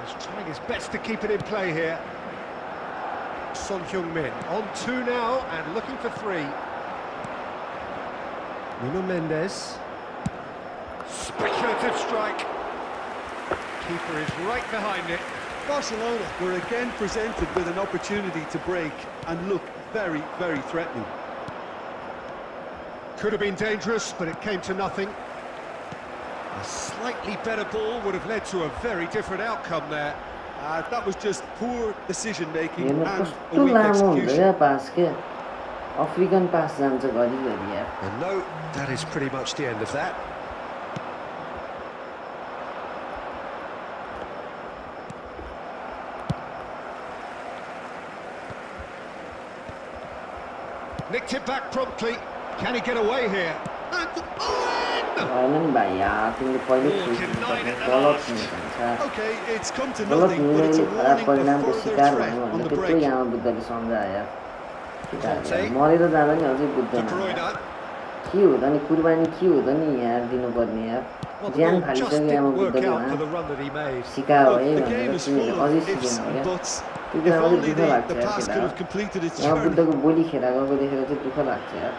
He's trying his best to keep it in play here. Son Heung-min on 2 now and looking for 3. Nuno Mendes. Speculative strike. Keeper is right behind it. Barcelona were again presented with an opportunity to break and look very, very threatening. Could have been dangerous, but it came to nothing. A slightly better ball would have led to a very different outcome there. That was just poor decision-making and a कस्तो weak लामो हुन्छ execution. क्या pass के African pass जान्छ घरिघरि यार And no, that is pretty much the end of that. Nicked it back promptly. Can he get away here? And भएन नि भाइ यार तिमीले पहिले गलत हुनुहुन्छ Okay, it's come to गलत nothing, but it's a हुने खराब warning परिणामको of further शिकार threat भन्यो on भने the त्यत्रो break. यहाँ बुद्धले सम्झायो यार केटाहरू मरेर जाँदा नि अझै De बुझ्दैन Bruyne. के हुँदा नि कुर्बानी के हुँदा नि यार दिनुपर्ने यार Well, the ज्यान ball just फालिसक्यो यहाँ didn't work बुद्धले out for the यहाँ run that he made. सिकायो Look, है the game भनेर is तिमीले full अझै of ifs सिकेनौ and क्या buts. त्यो If बेला only अझै दुःख लाग्छ the यार pass could केटा have completed its यहाँ journey. बुद्धको बोली खेला गएको देखेर चाहिँ दुःख लाग्छ यार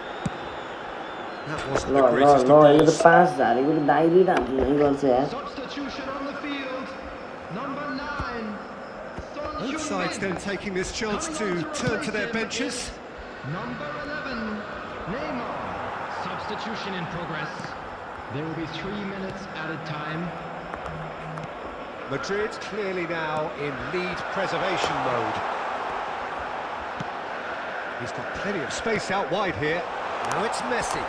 That wasn't ल the ल greatest ल of यो त balls. पास झारेको त दाइले राम्रै गर्छ यार Substitution on the field. Number 9. Son Both sides then Heung-min. taking this chance to turn to their benches. Number 11. Neymar. Substitution in progress. There will be 3 minutes at a time. Madrid clearly now in lead preservation mode. He's got plenty of space out wide here. Now it's Messi.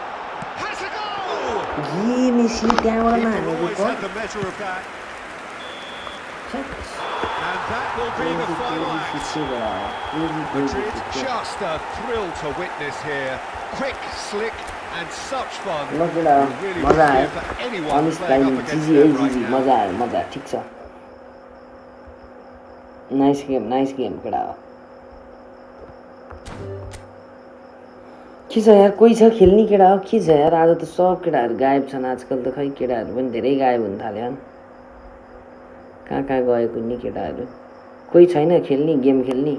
Has a goal! के Messi त्यहाँबाट Keeper मानेको always त had the measure of that. And that will be the final act. Madrid just a thrill to witness here. Quick, slick, and such fun. ल केटा You really मजा would आयो give for anyone Anis playing भाइ up against जिजी है them right जिजी now. मजा आयो मजा ठिक छ नाइस गेम केटा हो के छ यार कोही छ खेल्ने केटा हो के छ यार आज त सब केटाहरू गायब छन् आजकल त खै केटाहरू पनि धेरै गायब हुन थाल्यो कहाँ कहाँ गयो कुन्नी केटाहरू कोही छैन खेल्ने गेम खेल्ने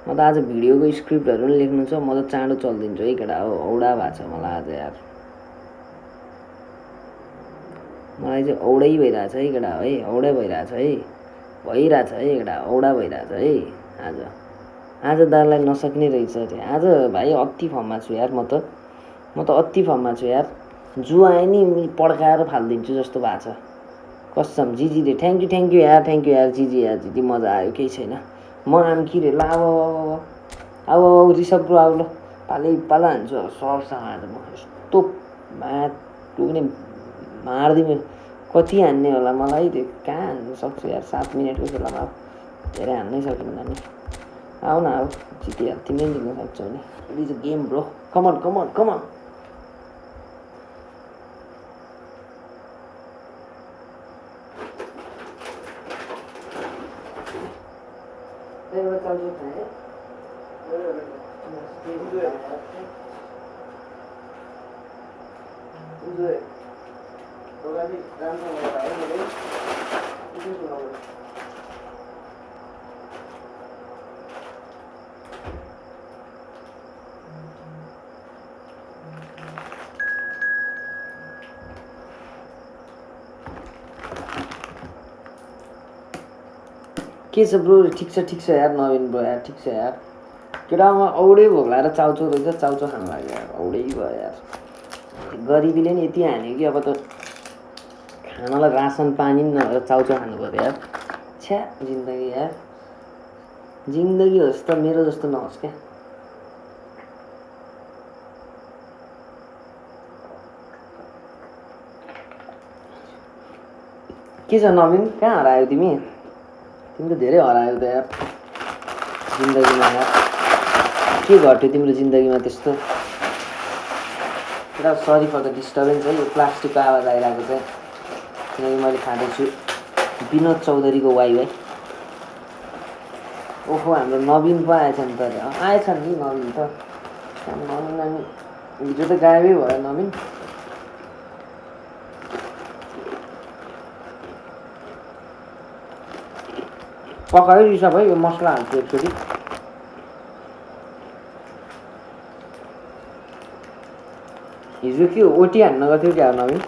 म त आज भिडियोको स्क्रिप्टहरू पनि लेख्नु छ म त चाँडो चलिदिन्छु है केटा हो औडा भएको छ मलाई आज यार मलाई चाहिँ औडै भइरहेछ है केटा है औडै भइरहेछ है केटा औडा भइरहेछ है आज दालाई नसक्ने रहेछ अरे आज भाइ अति फर्ममा छु यार म त अति फर्ममा छु यार जो आए नि पड्काएर फालिदिन्छु जस्तो भएको छ कसम जिजीले थ्याङ्क यू यार जिजी मजा आयो केही छैन म आम कि रे ल अब रिसभ ब्रो आऊ ल पाला हान्छु अब सर्छ आज म यस्तो टुक्ने मारिदिनु कति हान्ने होला मलाई त्यो कहाँ हान्नु सक्छु यार 7 मिनटको खेलामा धेरै हान्नै सकिन्न नि आऊ न आऊ जितिहाल तिमीले जित्न सक्छौ नि it is a game bro come on के छ ब्रो ठिक छ यार नवीन ब्रो यार ठिक छ यार केटामा औडै भोक लाएर चाउचो रहेछ चाउचो खानु लाग्यो यार औडै भयो यार गरिबीले नि यति हान्यो कि अब त खानालाई रासन पानी नि नभएर चाउचो खानु पर्यो यार छ्या जिन्दगी यार जिन्दगी होस् त मेरो जस्तो नहोस् क्या के छ नवीन कहाँ हरायो तिमी त धेरै हरायो त यार जिन्दगीमा यार के घट्यो तिम्रो जिन्दगीमा त्यस्तो पुरा सरी फर द डिस्टर्बेन्स है यो प्लास्टिकको आवाज आइरहेको चाहिँ किनकि मैले खाँदैछु विनोद चौधरीको वाइवाई ओहो हाम्रो नवीन पो आएछ नि त आएछ नि नवीन त नवीन हिजो त गायबै भयो नवीन पकायो रिसा भयो यो मसला हाल्छु एकचोटि हिजो के हो ओटी हान्न गएको थियो क्या नवीन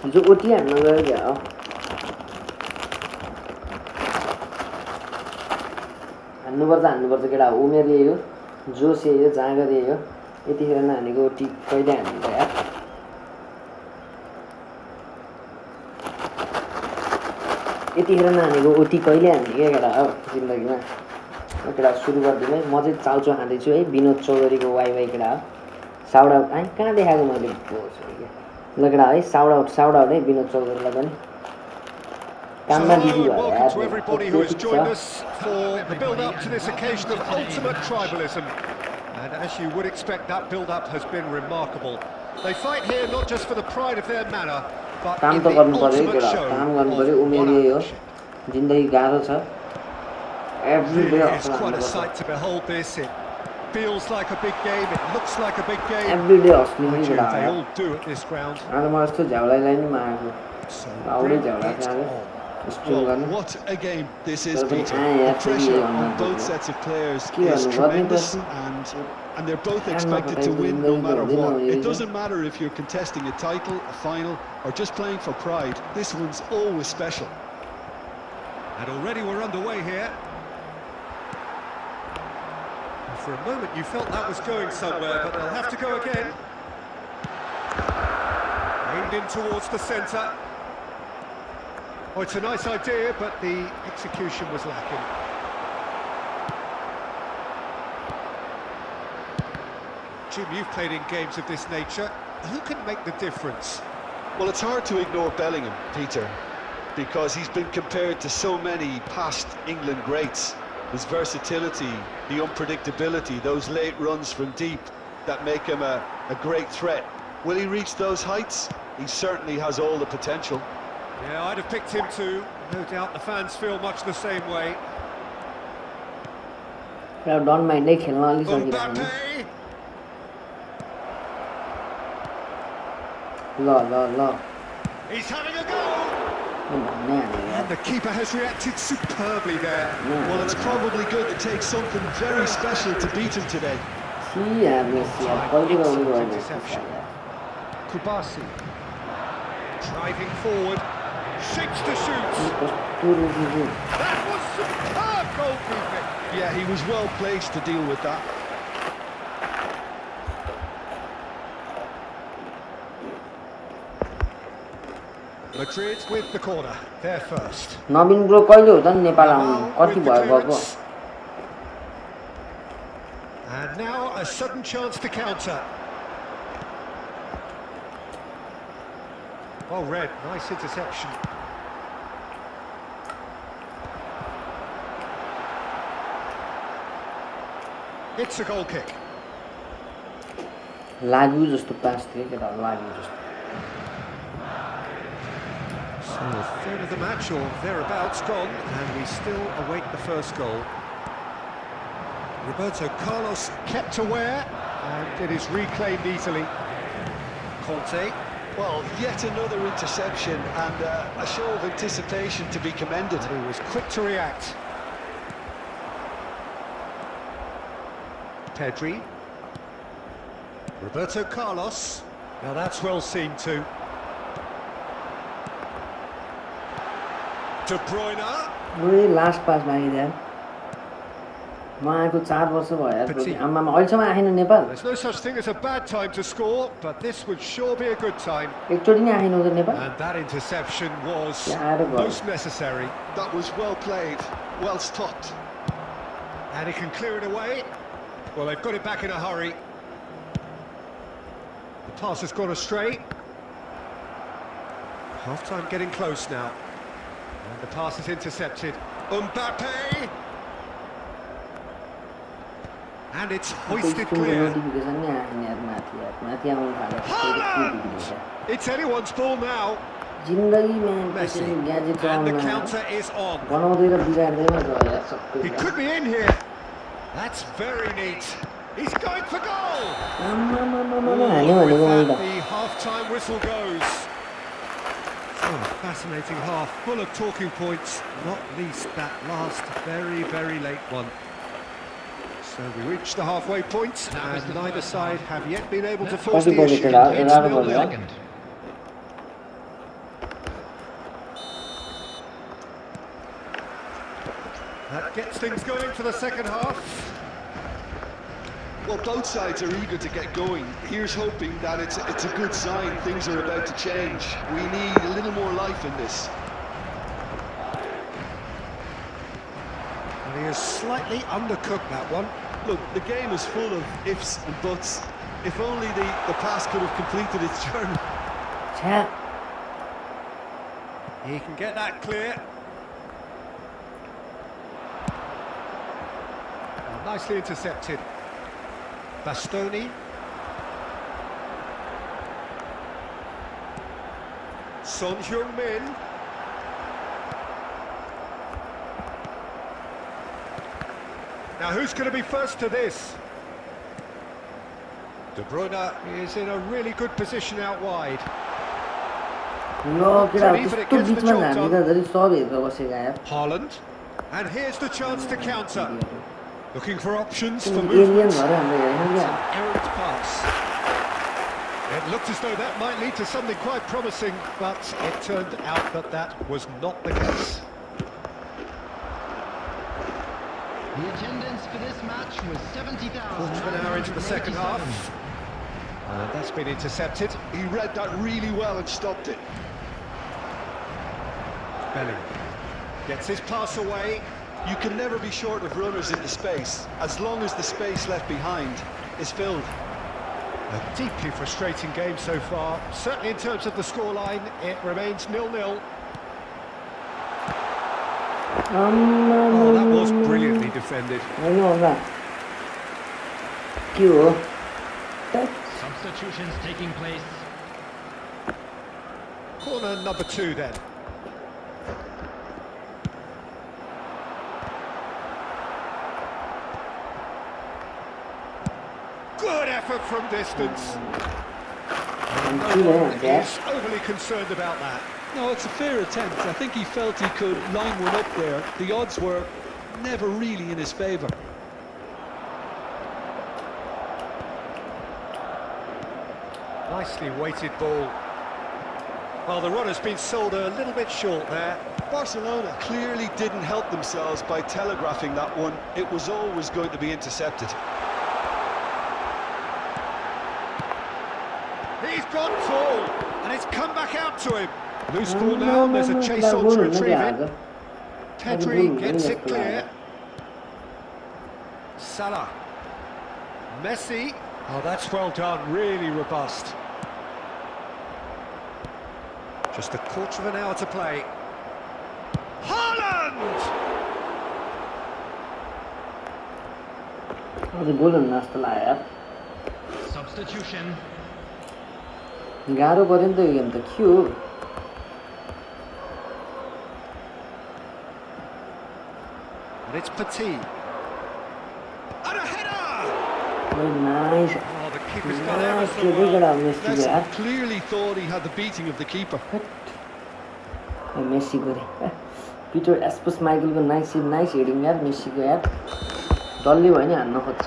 हिजो ओटी हान्न गयो क्या हो हान्नुपर्छ केटा हो उमेर यही हो जोस यही हो जाँगर यही हो यतिखेर नहानेको ओटी कहिले हानिन्छ यार यतिखेर नहानेको ओटी कहिले हान्ने क्या केटा हो जिन्दगीमा केटा सुरु गरिदिनु है म चाहिँ चाउचो खाँदैछु है विनोद चौधरीको वाइवाई केटा हो साउट आउट कहाँ देखाएको मैले ल केटा है साउट आउट है विनोद चौधरीलाई पनि काममा बिजी भयो welcome to everybody who has joined us for the build-up to this occasion of ultimate tribalism. And as you would expect, that build-up has been remarkable. They fight here not just for the pride of their manor, but in the ultimate show of one upmanship. जिन्दगी गाह्रो छ Really is quite a sight to behold this. It feels like a big game, it looks like a big game. Everyday hospital केटा They all do at this ground. आज म जस्तो झ्याउलाई नि मागेको So आउडै bring झ्याउला it चाहिँ on. Well, what a game this is, Peter. The pressure on both sets of players is tremendous, and they're both expected to win no matter what. It doesn't matter if you're contesting a title, a final, or just playing for pride. This one's always special. And already we're underway here. For a moment you felt that was going somewhere, but they'll have to go again. Aimed in towards the centre. Oh, it's a nice idea, but the execution was lacking. Jim, you've played in games of this nature. Who can make the difference? Well, it's hard to ignore Bellingham, Peter, because he's been compared to so many past England greats. His versatility, the unpredictability, those late runs from deep that make him a great threat. Will he reach those heights? He certainly has all the potential. Yeah, I'd have picked him too. No doubt the fans feel much the same way. Don't mind है खेल्न अलि सकिरहेको Mbappe! ल He's having a go! भन्नै हाल्यो And the keeper has reacted superbly there. Well, it's probably good to take something very special to beat him today. Kubasi driving forward, shapes to shoot. That was superb goalkeeping. Yeah, he was well placed to deal with that. Madrid with the corner, there first. Naveen bro कहिले हो त नेपाल आउनु कति भयो गएको And now a sudden chance to counter. Oh, Red, nice interception. It's a goal kick. लाग्यो जस्तो pass थियो केटा लाग्यो जस्तो So a third of the match or thereabouts gone, and we still await the first goal. Roberto Carlos kept aware, and it is reclaimed easily. Conte. Well, yet another interception and a show of anticipation to be commended. He was quick to react. Pedri. Roberto Carlos. Now that's well seen too. De Bruyne. मैले last pass मागिदिएँ म आएको 4 वर्ष भयो यार आमामा अहिलेसम्म आएन Nepal There's no such thing as a bad time to score, but this would sure be a good time. एकचोटि नि आएन उता Nepal And that interception was most necessary. That was well played, well stopped. And he can clear it away. Well, they've got it back in a hurry. The pass has gone astray. Half-time getting close now. And the pass is intercepted. Mbappe! And it's त्यो hoisted स्कुलको clear. Notification नै आएन यार माथि आउनु थाल्यो त्यसले के बिग्रिन्छ It's anyone's ball now. जिन्दगीमा Messi. त्यसरी ग्याजेट And the चलाउन counter is on. बनाउँदै र बिगार्दैमा गयो यार सबै He could be in here. That's very neat. He's going for goal. हान्यो भनेको With मैले that, त the half-time whistle goes. Oh, fascinating half, full of talking points, not least that last very, very late one. So we reach the halfway point, and neither side have yet been able to force the issue. It's 0-0. Second. That gets things going for the second half. Well, both sides are eager to get going. Here's hoping that it's a good sign. Things are about to change. We need a little more life in this. And he has slightly undercooked that one. Look, the game is full of ifs and buts. If only the pass could have completed its journey. छ्या He can get that clear. Oh, nicely intercepted. Bastoni. Son Heung-min. Now who's going to be first to this? De Bruyne is in a really good position out wide. ल केटा त्यस्तो बिचमा हामी त धेरै सब हेरेर बसेका यार Haaland. And here's the chance to counter. Looking for options for alien movement. भएर हाम्रो हेर्नु क्या Errant pass. It looked as though that might lead to something quite promising, but it turned out that that was not the case. The attendance for this match was 70,000. Quarter of an hour into the second half. And that's been intercepted. He read that really well and stopped it. Bellingham gets his pass away. You can never be short of runners into space, as long as the space left behind is filled. A deeply frustrating game so far. Certainly in terms of the scoreline, it remains 0-0. Oh, that was brilliantly defended. होइन होला के हो Substitutions taking place. Corner number 2 then. Good effort from distance. No one is overly concerned about that. No, it's a fair attempt. I think he felt he could line one up there. The odds were never really in his favour. Nicely weighted ball. Well, the run has been sold a little bit short there. Barcelona clearly didn't help themselves by telegraphing that one. It was always going to be intercepted. He's gone full, and it's come back out to him. Loose ball now, there's a chase on to retrieve it. Pedri gets it clear. Salah. Messi. Oh, that's well done, really robust. Just a quarter of an hour to play. Haaland! अझ goal हुन जस्तो लाग्यो यार Substitution. गाह्रो पऱ्यो नि त यो गेम त के हो And it's Petit. And a header! Nice Oh, the keeper's done ever so के well. केटा मेस्सी यार Clearly thought he had the beating of the keeper. Messi गरे पिटर एस्पस माइकलको नाइस हेडिङ यार मेस्सीको यार डल्ले भयो नि हान्न खोज्छ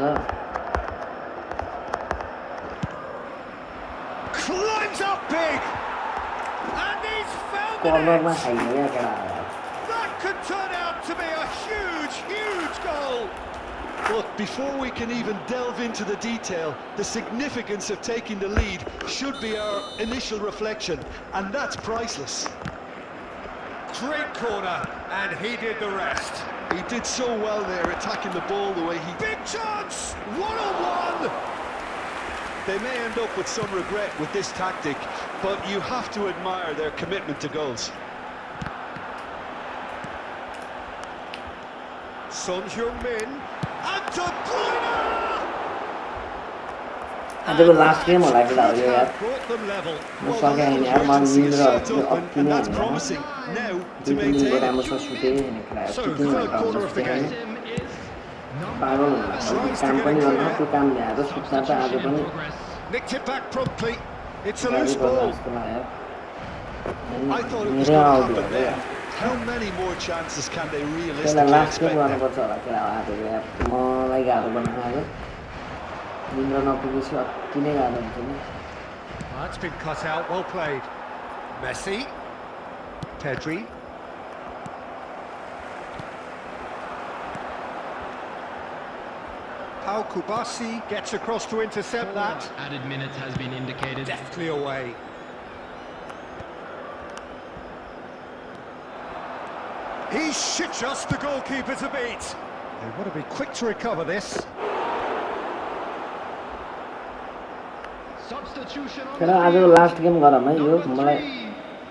Climbs up big! And he's found the कर्नरमा net! खाइयो यार केटा That could turn out to be a huge, huge goal! Look, before we can even delve into the detail, the significance of taking the lead should be our initial reflection, and that's priceless. Great corner, and he did the rest. He did so well there, attacking the ball the way he did. Big chance! 1-on-1! They may end up with some regret with this tactic, but you have to admire their commitment to goals. Son Heung-min, and De Bruyne! आजको last game होला केटाहरू यो यार Brought them level. म सकेँ होइन यार मलाई निन्द्राहरू अति नै that's होइन promising now to 2-3 दिनको maintain it. राम्रोसँग सुतेँ होइन केटाहरू So, 2-3 third घन्टा corner हुन्छ of the सुतेँ होइन game. Tim is पागल हुनु लाग्छ काम पनि गर्नु त्यो काम ल्याएर सुत्दा त आज पनि Nicked it back promptly. It's a गाडी loose पर्ला ball. जस्तो लाग्यो I thought it was मेरै going to आउट happen भयो there. How many more chances can they त्यसलाई realistically last game expect now? गर्नुपर्छ होला केटा आजको यार मलाई गाह्रो बनाएको आज निन्द्रा नपुगेपछि अति नै गाह्रो हुन्छ नि That's been cut out. Well played. Messi. Pedri. Pau Kubasi gets across to intercept that. added minutes has been indicated. Deftly away. He should just the goalkeeper to beat. They want to be quick to recover this. Substitution on केटा the आजको field. Last game गरौँ है यो Number मलाई 3.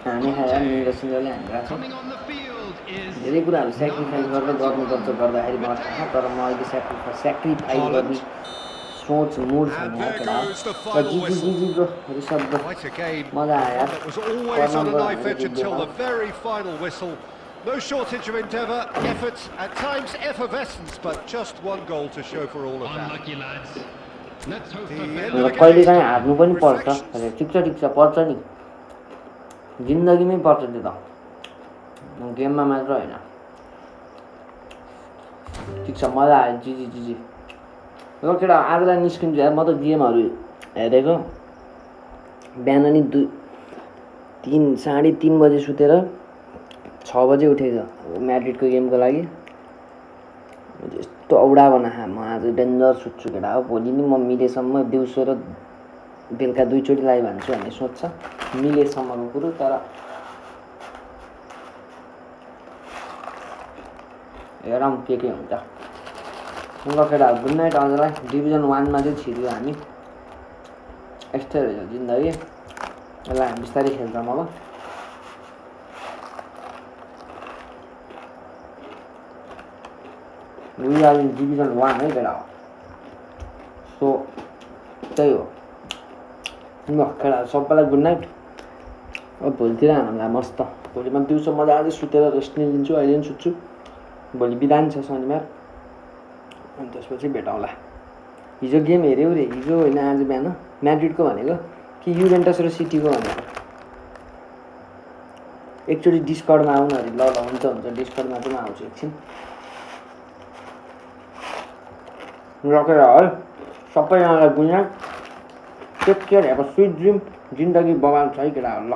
हानी खायो निन्द्रा सिन्द्राले हानिरहेको छ Coming on the field is धेरै कुराहरू सेक्रिफाइस गरेर गर्नुपर्छ गर्दाखेरि मलाई थाहा तर म अहिले सेक्रिफाइस गर्ने सोच मुड छैन यार केटा जी bro Rishabh bro Quite a game. मजा आयो यार That was always on a corner knife गयो edge भने until the जित्यो। very final whistle. No shortage of endeavour, effort, at times effervescence, but just one goal to show for all of that. unlucky lads. Let's hope for The better. end of the कहिले game. काहीँ हार्नु पनि पर्छ अरे ठिक छ पर्छ नि जिन्दगीमै पर्छ त्यो त गेममा मात्र होइन ठिक छ मजा आयो जी र केटा आजलाई निस्किन्छु यार म त गेमहरू हेरेको बिहान नि 3:30 बजे सुतेर 6 बजे उठेको म्याड्रिडको गेमको लागि यस्तो औडा बनाए म आज डेन्जर सुत्छु केटा हो भोलि नि म मिलेसम्म दिउँसो र बेलुका 2 चोटि लाइ भन्छु भन्ने सोच छ मिलेसम्मको कुरो तर हेरौँ के हुन्छ ल केटाहरू गुड नाइट अझलाई डिभिजन 1 मा चाहिँ छिर्यो हामी यस्तै रहेछ जिन्दगी यसलाई हामी बिस्तारै खेल्छौँ अब We are in Division 1 है केटा सो त्यही हो ल केटा सबैलाई गुड नाइट अब भोलितिर हामीलाई मस्त भोलि म दिउँसो मजाले सुतेर रेस्ट लिन्छु अहिले पनि सुत्छु भोलि बिदान छ शनिबार अनि त्यसपछि भेटौँला हिजो गेम हेऱ्यौ रे हिजो होइन आज बिहान म्याड्रिडको भनेको कि युभेन्टस र सिटीको भनेको एकचोटि डिस्कर्डमा आउनु अरे ल हुन्छ डिस्कर्डमा चाहिँ म आउँछु एकछिन रकेर है सबैजनालाई good night take care have a sweet dream जिन्दगी बवाल छ है केटाहरू ल